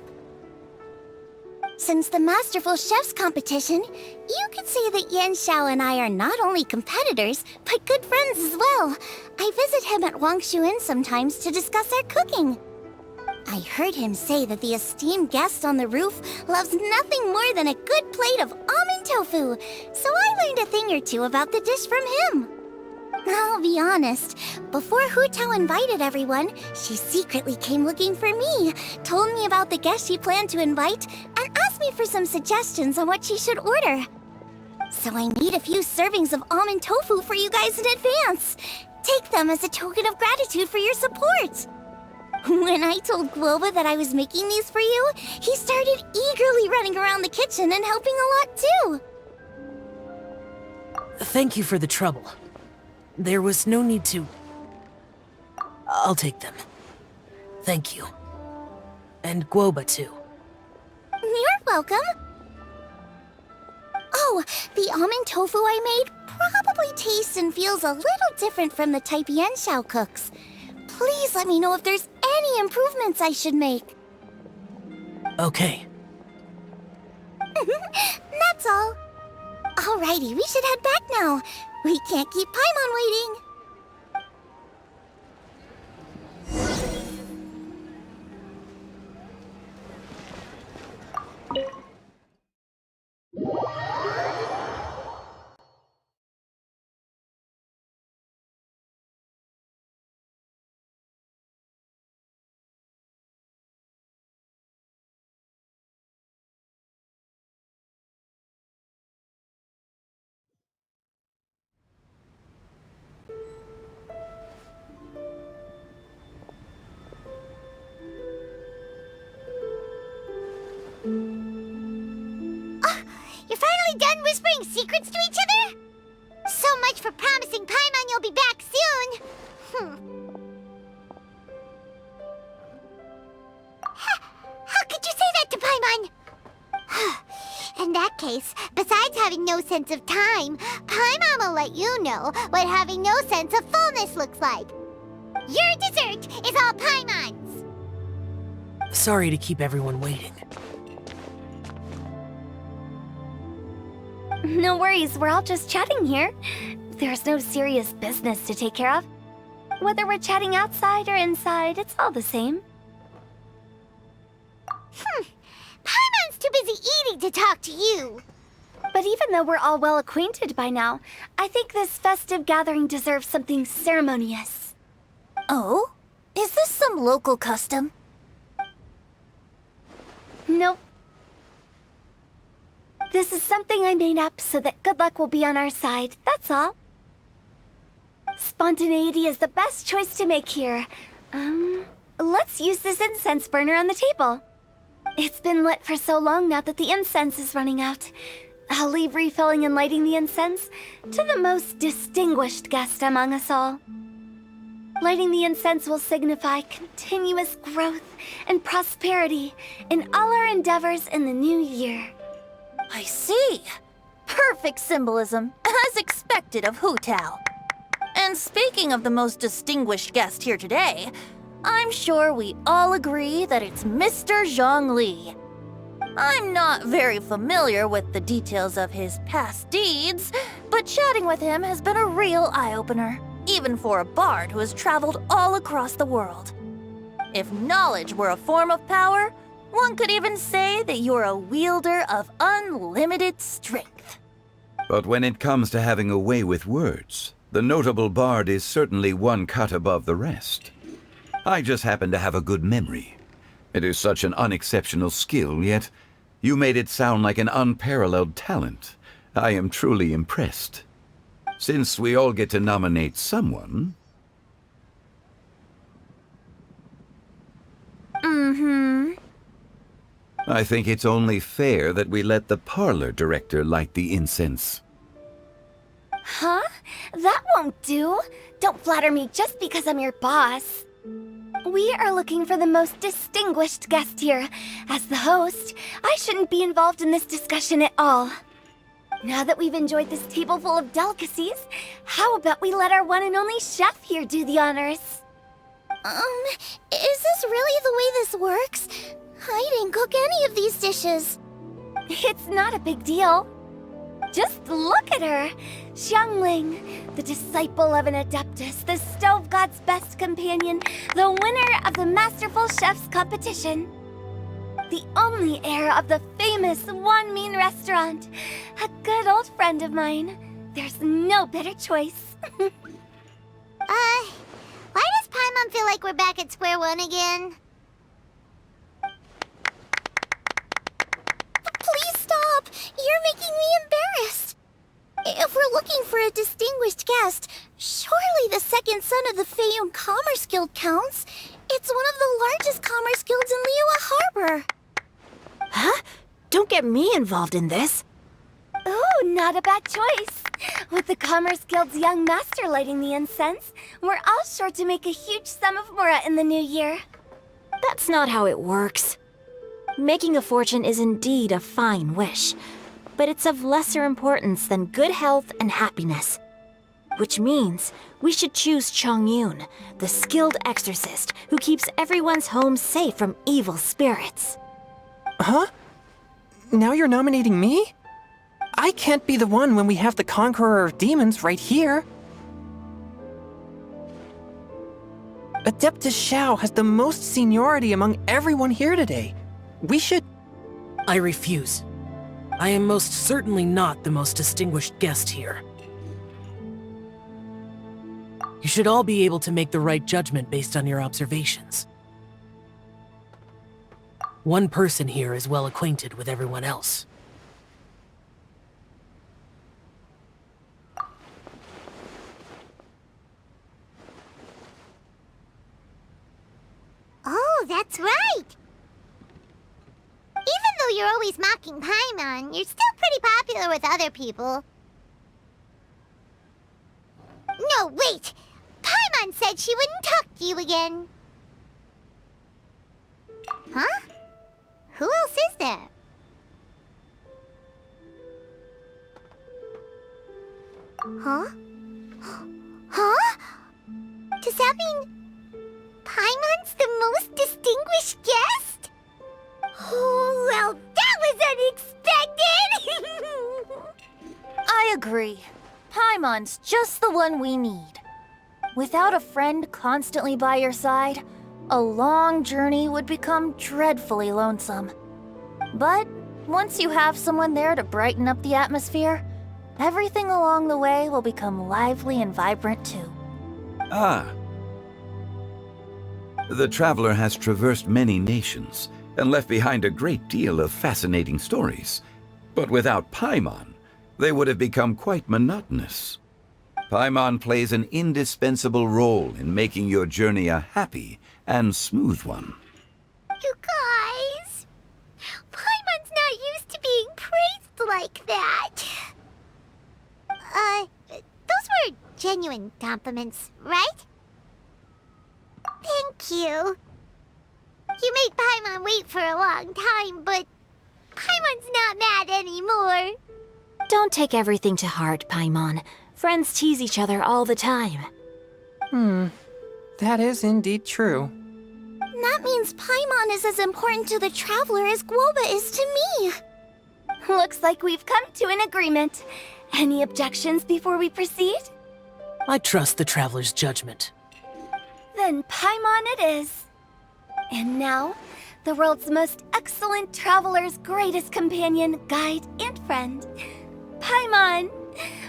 Since the Masterful Chef's competition, you could say that Yanqiao and I are not only competitors, but good friends as well. I visit him at Wangshu Inn sometimes to discuss our cooking. I heard him say that the esteemed guest on the roof loves nothing more than a good plate of almond tofu, so I learned a thing or two about the dish from him. I'll be honest, before Hu Tao invited everyone, she secretly came looking for me, told me about the guests she planned to invite, and asked me for some suggestions on what she should order. So I made a few servings of almond tofu for you guys in advance. Take them as a token of gratitude for your support. When I told Guoba that I was making these for you, he started eagerly running around the kitchen and helping a lot too. Thank you for the trouble. There was no need to... I'll take them. Thank you. And Guoba too. You're welcome. Oh, the almond tofu I made probably tastes and feels a little different from the type Yanqiao cooks. Please let me know if there's any improvements I should make. Okay. That's all. Alrighty, we should head back now. We can't keep Paimon waiting. You're finally done whispering secrets to each other? So much for promising Paimon you'll be back soon. How could you say that to Paimon? In that case, besides having no sense of time, Paimon will let you know what having no sense of fullness looks like. Your dessert is all Paimon's. Sorry to keep everyone waiting. No worries, we're all just chatting here. There's no serious business to take care of. Whether we're chatting outside or inside, it's all the same. Paimon's too busy eating to talk to you. But even though we're all well acquainted by now, I think this festive gathering deserves something ceremonious. Oh? Is this some local custom? Nope. This is something I made up so that good luck will be on our side, that's all. Spontaneity is the best choice to make here. Let's use this incense burner on the table. It's been lit for so long now that the incense is running out. I'll leave refilling and lighting the incense to the most distinguished guest among us all. Lighting the incense will signify continuous growth and prosperity in all our endeavors in the new year. I see. Perfect symbolism, as expected of Hu Tao. And speaking of the most distinguished guest here today, I'm sure we all agree that it's Mr. Zhongli. I'm not very familiar with the details of his past deeds, but chatting with him has been a real eye-opener, even for a bard who has traveled all across the world. If knowledge were a form of power, one could even say that you're a wielder of unlimited strength. But when it comes to having a way with words, the notable bard is certainly one cut above the rest. I just happen to have a good memory. It is such an unexceptional skill, yet you made it sound like an unparalleled talent. I am truly impressed. Since we all get to nominate someone... I think it's only fair that we let the parlor director light the incense. Huh? That won't do. Don't flatter me just because I'm your boss. We are looking for the most distinguished guest here. As the host, I shouldn't be involved in this discussion at all. Now that we've enjoyed this table full of delicacies, how about we let our one and only chef here do the honors? Is this really the way this works? I didn't cook any of these dishes. It's not a big deal. Just look at her! Xiangling, the disciple of an adeptus, the stove god's best companion, the winner of the Masterful Chef's competition. The only heir of the famous Wan Min restaurant. A good old friend of mine. There's no better choice. Why does Paimon feel like we're back at square one again? Please stop! You're making me embarrassed. If we're looking for a distinguished guest, surely the second son of the Feiyun Commerce Guild counts. It's one of the largest commerce guilds in Liyue Harbor. Huh? Don't get me involved in this. Ooh, not a bad choice. With the Commerce Guild's young master lighting the incense, we're all sure to make a huge sum of mora in the new year. That's not how it works. Making a fortune is indeed a fine wish, but it's of lesser importance than good health and happiness. Which means we should choose Chongyun, the skilled exorcist who keeps everyone's home safe from evil spirits. Huh? Now you're nominating me? I can't be the one when we have the Conqueror of Demons right here. Adeptus Xiao has the most seniority among everyone here today. We should... I refuse. I am most certainly not the most distinguished guest here. You should all be able to make the right judgment based on your observations. One person here is well acquainted with everyone else. Oh, that's right! Even though you're always mocking Paimon, you're still pretty popular with other people. No, wait! Paimon said she wouldn't talk to you again. Huh? Who else is there? Huh? Huh? Does that mean Paimon's the most distinguished guest? Oh, well, that was unexpected! I agree. Paimon's just the one we need. Without a friend constantly by your side, a long journey would become dreadfully lonesome. But once you have someone there to brighten up the atmosphere, everything along the way will become lively and vibrant too. Ah. The traveler has traversed many nations, and left behind a great deal of fascinating stories. But without Paimon, they would have become quite monotonous. Paimon plays an indispensable role in making your journey a happy and smooth one. You guys, Paimon's not used to being praised like that. Those were genuine compliments, right? Thank you. You made Paimon wait for a long time, but Paimon's not mad anymore. Don't take everything to heart, Paimon. Friends tease each other all the time. That is indeed true. That means Paimon is as important to the traveler as Guoba is to me. Looks like we've come to an agreement. Any objections before we proceed? I trust the traveler's judgment. Then Paimon it is. And now, the world's most excellent traveler's greatest companion, guide, and friend, Paimon,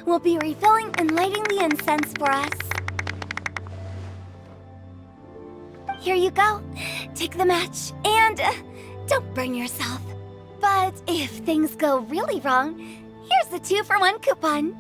will be refilling and lighting the incense for us. Here you go. Take the match, and don't burn yourself. But if things go really wrong, here's the 2-for-1 coupon.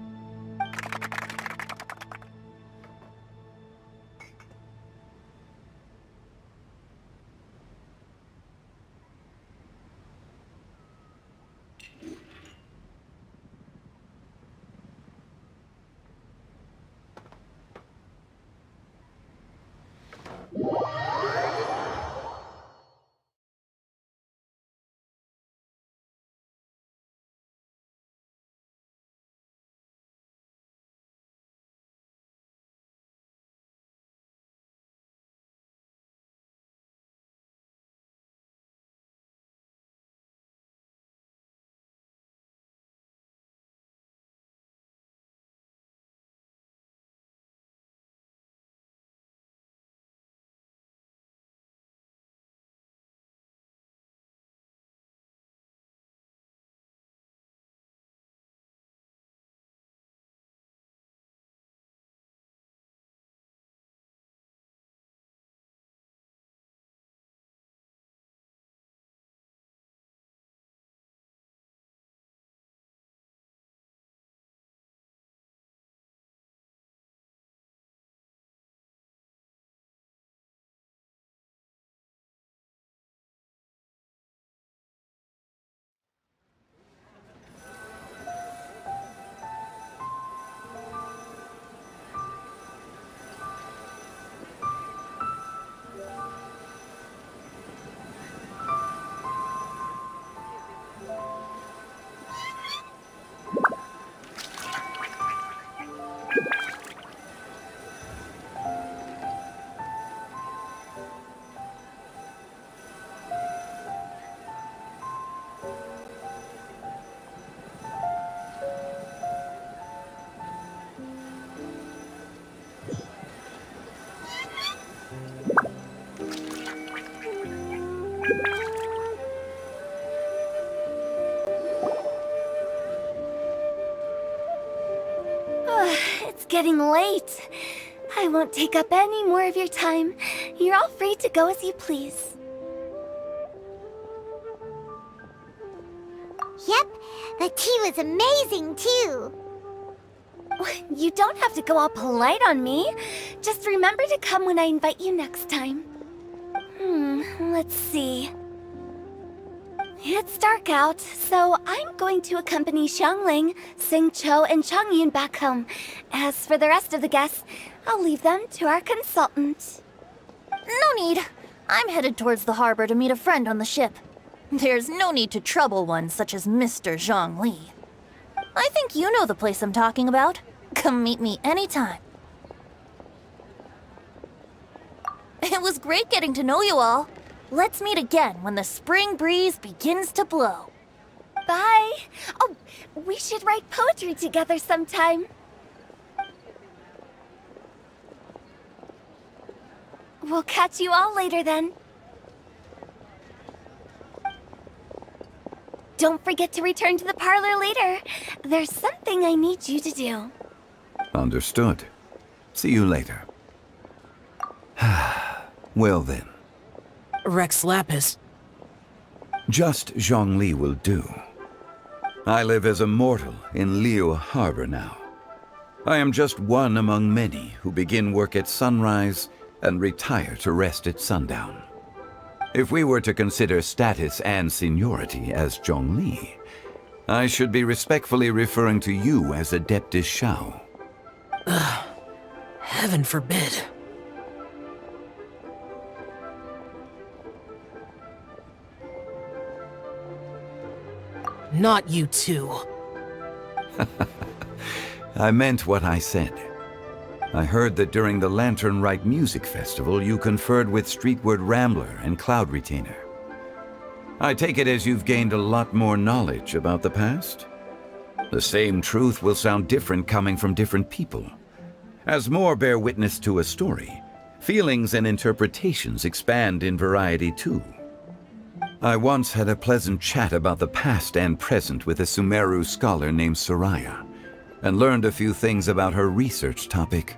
It's getting late. I won't take up any more of your time. You're all free to go as you please. Yep, the tea was amazing too. You don't have to go all polite on me. Just remember to come when I invite you next time. Let's see. It's dark out, so I'm going to accompany Xiangling, Xingqiu, and Changyun back home. As for the rest of the guests, I'll leave them to our consultant. No need. I'm headed towards the harbor to meet a friend on the ship. There's no need to trouble one such as Mr. Zhongli. I think you know the place I'm talking about. Come meet me anytime. It was great getting to know you all. Let's meet again when the spring breeze begins to blow. Bye. Oh, we should write poetry together sometime. We'll catch you all later then. Don't forget to return to the parlor later. There's something I need you to do. Understood. See you later. Well then. Rex Lapis. Just Zhongli will do. I live as a mortal in Liu Harbor now. I am just one among many who begin work at sunrise and retire to rest at sundown. If we were to consider status and seniority as Zhongli, I should be respectfully referring to you as Adeptus Shao. Heaven forbid. Not you too. I meant what I said. I heard that during the Lantern Rite Music Festival, you conferred with Streetward Rambler and Cloud Retainer. I take it as you've gained a lot more knowledge about the past? The same truth will sound different coming from different people. As more bear witness to a story, feelings and interpretations expand in variety too. I once had a pleasant chat about the past and present with a Sumeru scholar named Soraya, and learned a few things about her research topic.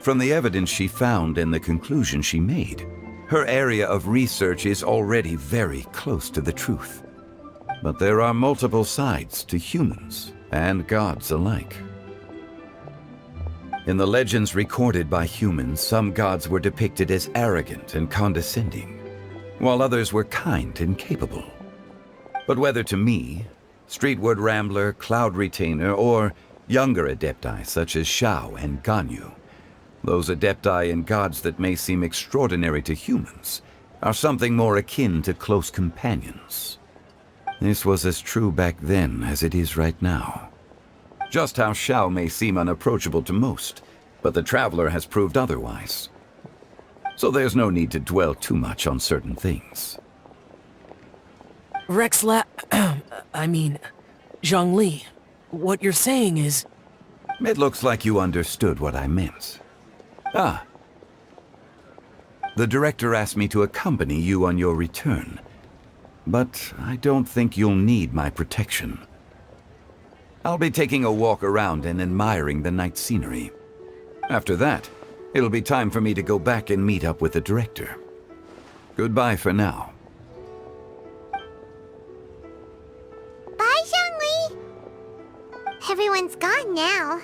From the evidence she found and the conclusion she made, her area of research is already very close to the truth. But there are multiple sides to humans and gods alike. In the legends recorded by humans, some gods were depicted as arrogant and condescending, while others were kind and capable. But whether to me, Streetward Rambler, Cloud Retainer, or younger adepti such as Shao and Ganyu, those adepti and gods that may seem extraordinary to humans are something more akin to close companions. This was as true back then as it is right now. Just how Shao may seem unapproachable to most, but the Traveler has proved otherwise. So there's no need to dwell too much on certain things. Zhongli, what you're saying is... It looks like you understood what I meant. Ah. The director asked me to accompany you on your return, but I don't think you'll need my protection. I'll be taking a walk around and admiring the night scenery. After that, it'll be time for me to go back and meet up with the director. Goodbye for now. Bye, Zhongli! Everyone's gone now.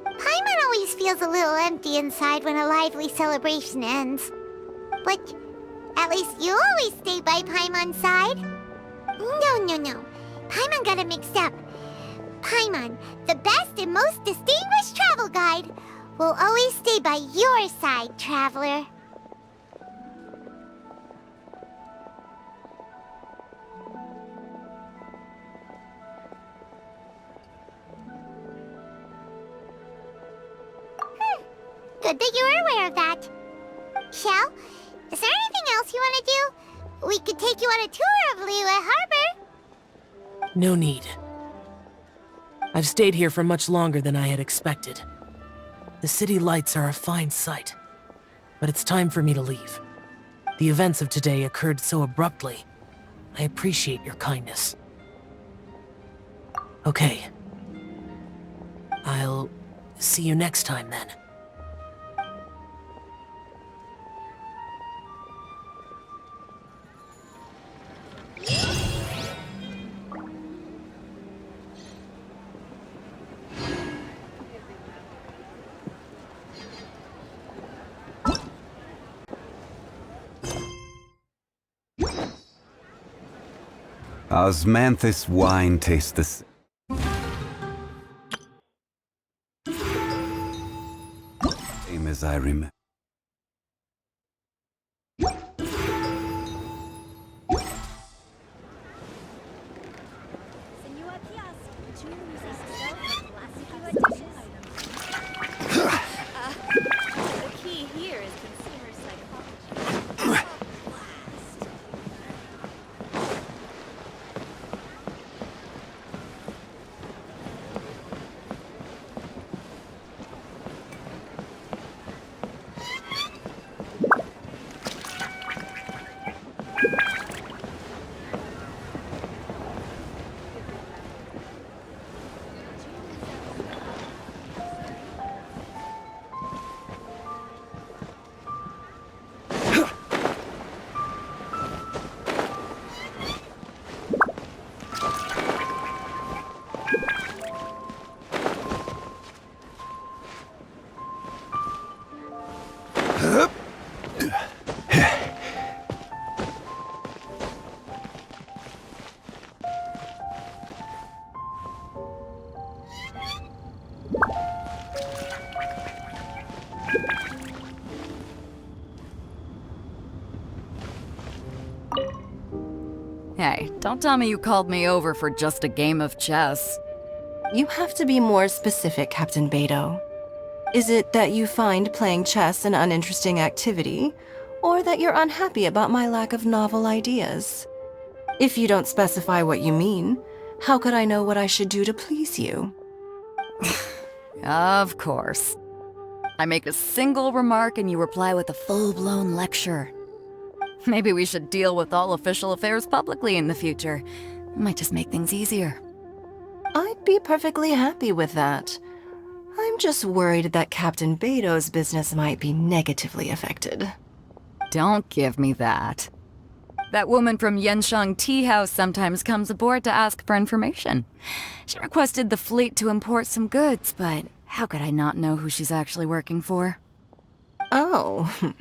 Paimon always feels a little empty inside when a lively celebration ends. But at least you always stay by Paimon's side. No. Paimon got it mixed up. Paimon, the best and most distinguished travel guide, will always stay by your side, Traveler. Good that you're aware of that. Shell, is there anything else you want to do? We could take you on a tour of Liyue Harbor. No need. I've stayed here for much longer than I had expected. The city lights are a fine sight, but it's time for me to leave. The events of today occurred so abruptly. I appreciate your kindness. Okay. I'll see you next time then. Osmanthus wine tastes the same as I remember. The key here is consumer psychology. Hey, don't tell me you called me over for just a game of chess. You have to be more specific, Captain Beto. Is it that you find playing chess an uninteresting activity, or that you're unhappy about my lack of novel ideas? If you don't specify what you mean, how could I know what I should do to please you? Of course. I make a single remark and you reply with a full-blown lecture. Maybe we should deal with all official affairs publicly in the future. It might just make things easier. I'd be perfectly happy with that. I'm just worried that Captain Beto's business might be negatively affected. Don't give me that. That woman from Yenshang Tea House sometimes comes aboard to ask for information. She requested the fleet to import some goods, but how could I not know who she's actually working for? Oh,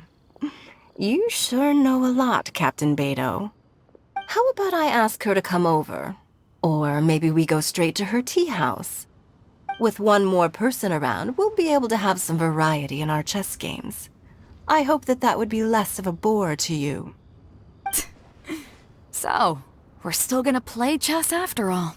you sure know a lot, Captain Beto. How about I ask her to come over? Or maybe we go straight to her tea house. With one more person around, we'll be able to have some variety in our chess games. I hope that would be less of a bore to you. So, we're still gonna play chess after all.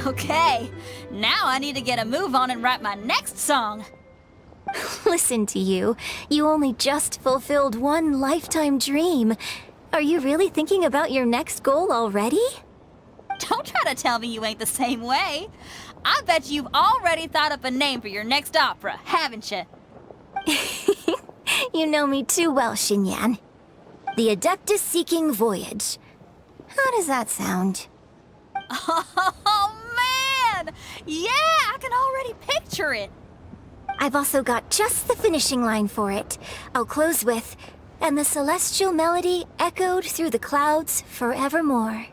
Okay, now I need to get a move on and write my next song. Listen to you. You only just fulfilled one lifetime dream. Are you really thinking about your next goal already? Don't try to tell me you ain't the same way. I bet you've already thought up a name for your next opera, haven't you? You know me too well, Xinyan. The Adeptus-Seeking Voyage. How does that sound? Oh, man! Yeah, I can already picture it. I've also got just the finishing line for it. I'll close with, "And the celestial melody echoed through the clouds forevermore."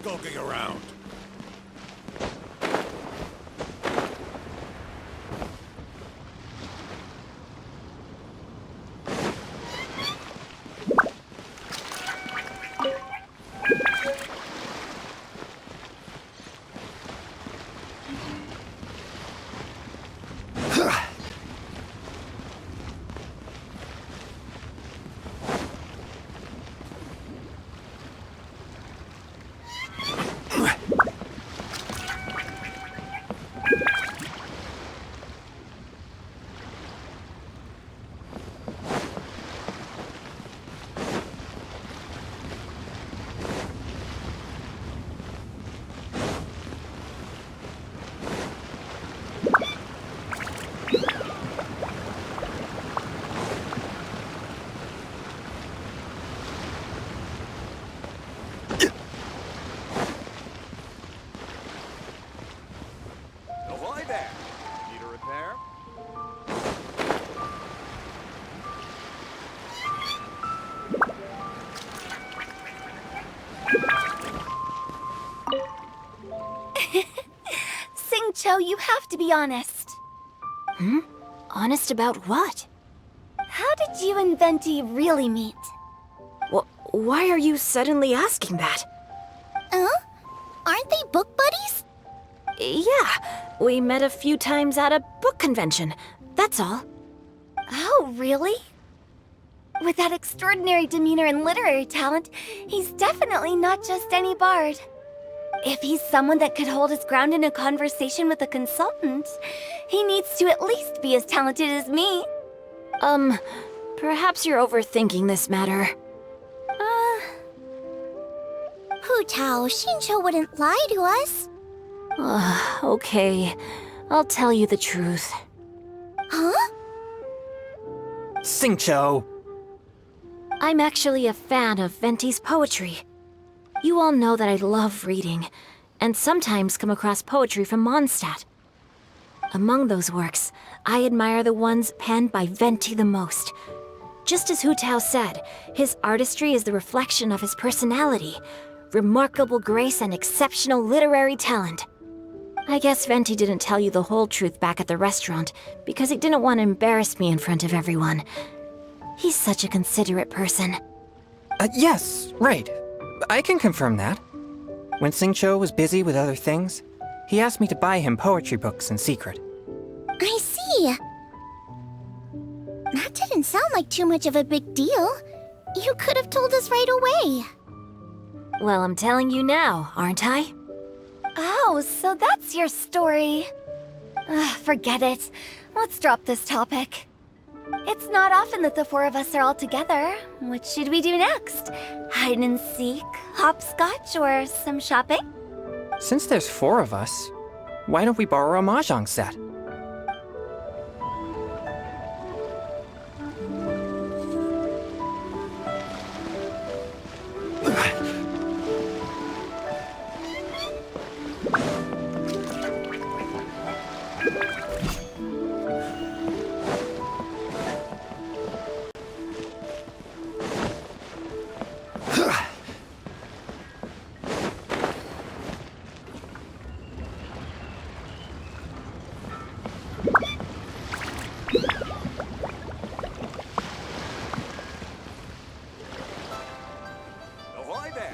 skulking around. Ahoy there! Need a repair? Singcho, you have to be honest. Honest about what? How did you and Venti really meet? Why are you suddenly asking that? Huh? Aren't they book buddies? Yeah, we met a few times at a book convention. That's all. Oh, really? With that extraordinary demeanor and literary talent, he's definitely not just any bard. If he's someone that could hold his ground in a conversation with a consultant, he needs to at least be as talented as me. Perhaps you're overthinking this matter. Hu Tao, Xingqiu wouldn't lie to us. Okay. I'll tell you the truth. Huh? Xingqiu! I'm actually a fan of Venti's poetry. You all know that I love reading, and sometimes come across poetry from Mondstadt. Among those works, I admire the ones penned by Venti the most. Just as Hu Tao said, his artistry is the reflection of his personality, remarkable grace and exceptional literary talent. I guess Venti didn't tell you the whole truth back at the restaurant because he didn't want to embarrass me in front of everyone. He's such a considerate person. Yes, right. I can confirm that. When Xingqiu was busy with other things, he asked me to buy him poetry books in secret. I see. That didn't sound like too much of a big deal. You could have told us right away. Well, I'm telling you now, aren't I? Oh, so that's your story. Forget it. Let's drop this topic. It's not often that the four of us are all together. What should we do next? Hide and seek, hopscotch, or some shopping? Since there's 4 of us, why don't we borrow a mahjong set? Ahoy there!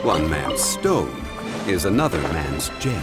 One man's stone is another man's gem.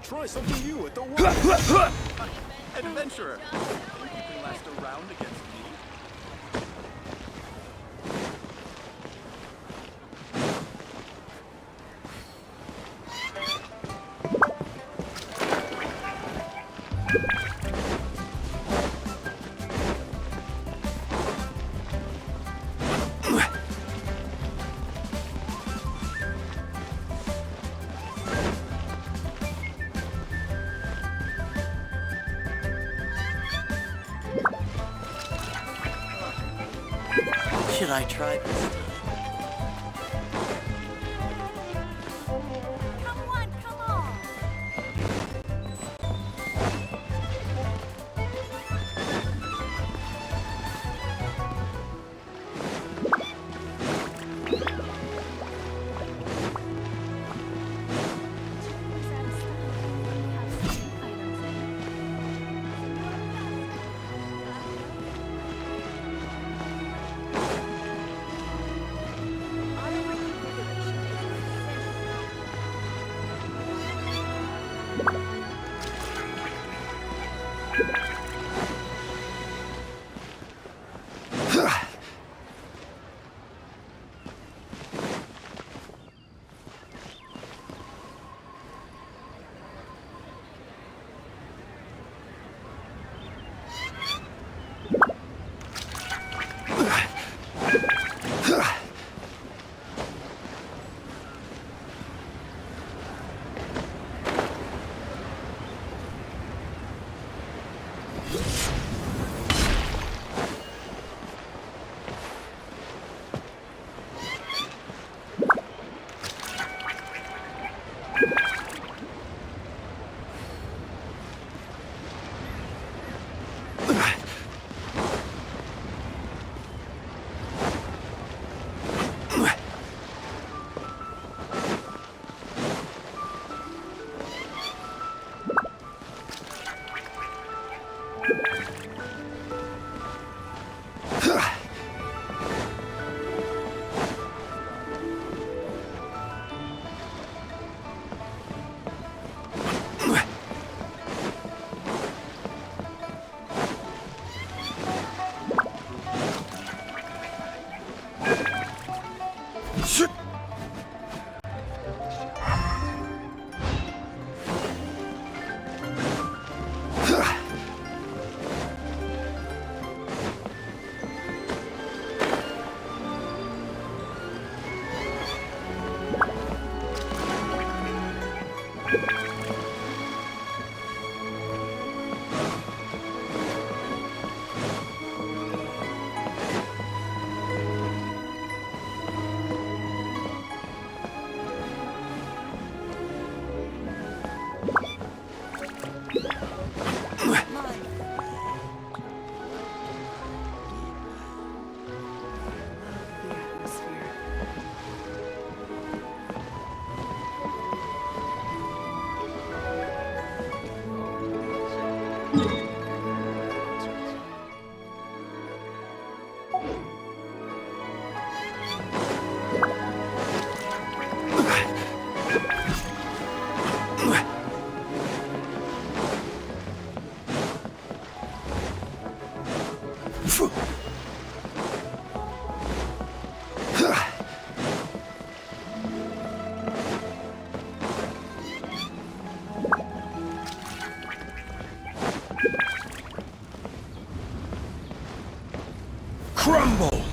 Try something new at the world. Adventurer. Think you can last a round against me? Should I try this? Come on, come on. Crumble!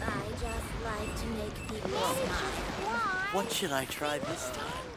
I just like to make people smile. What should I try this time?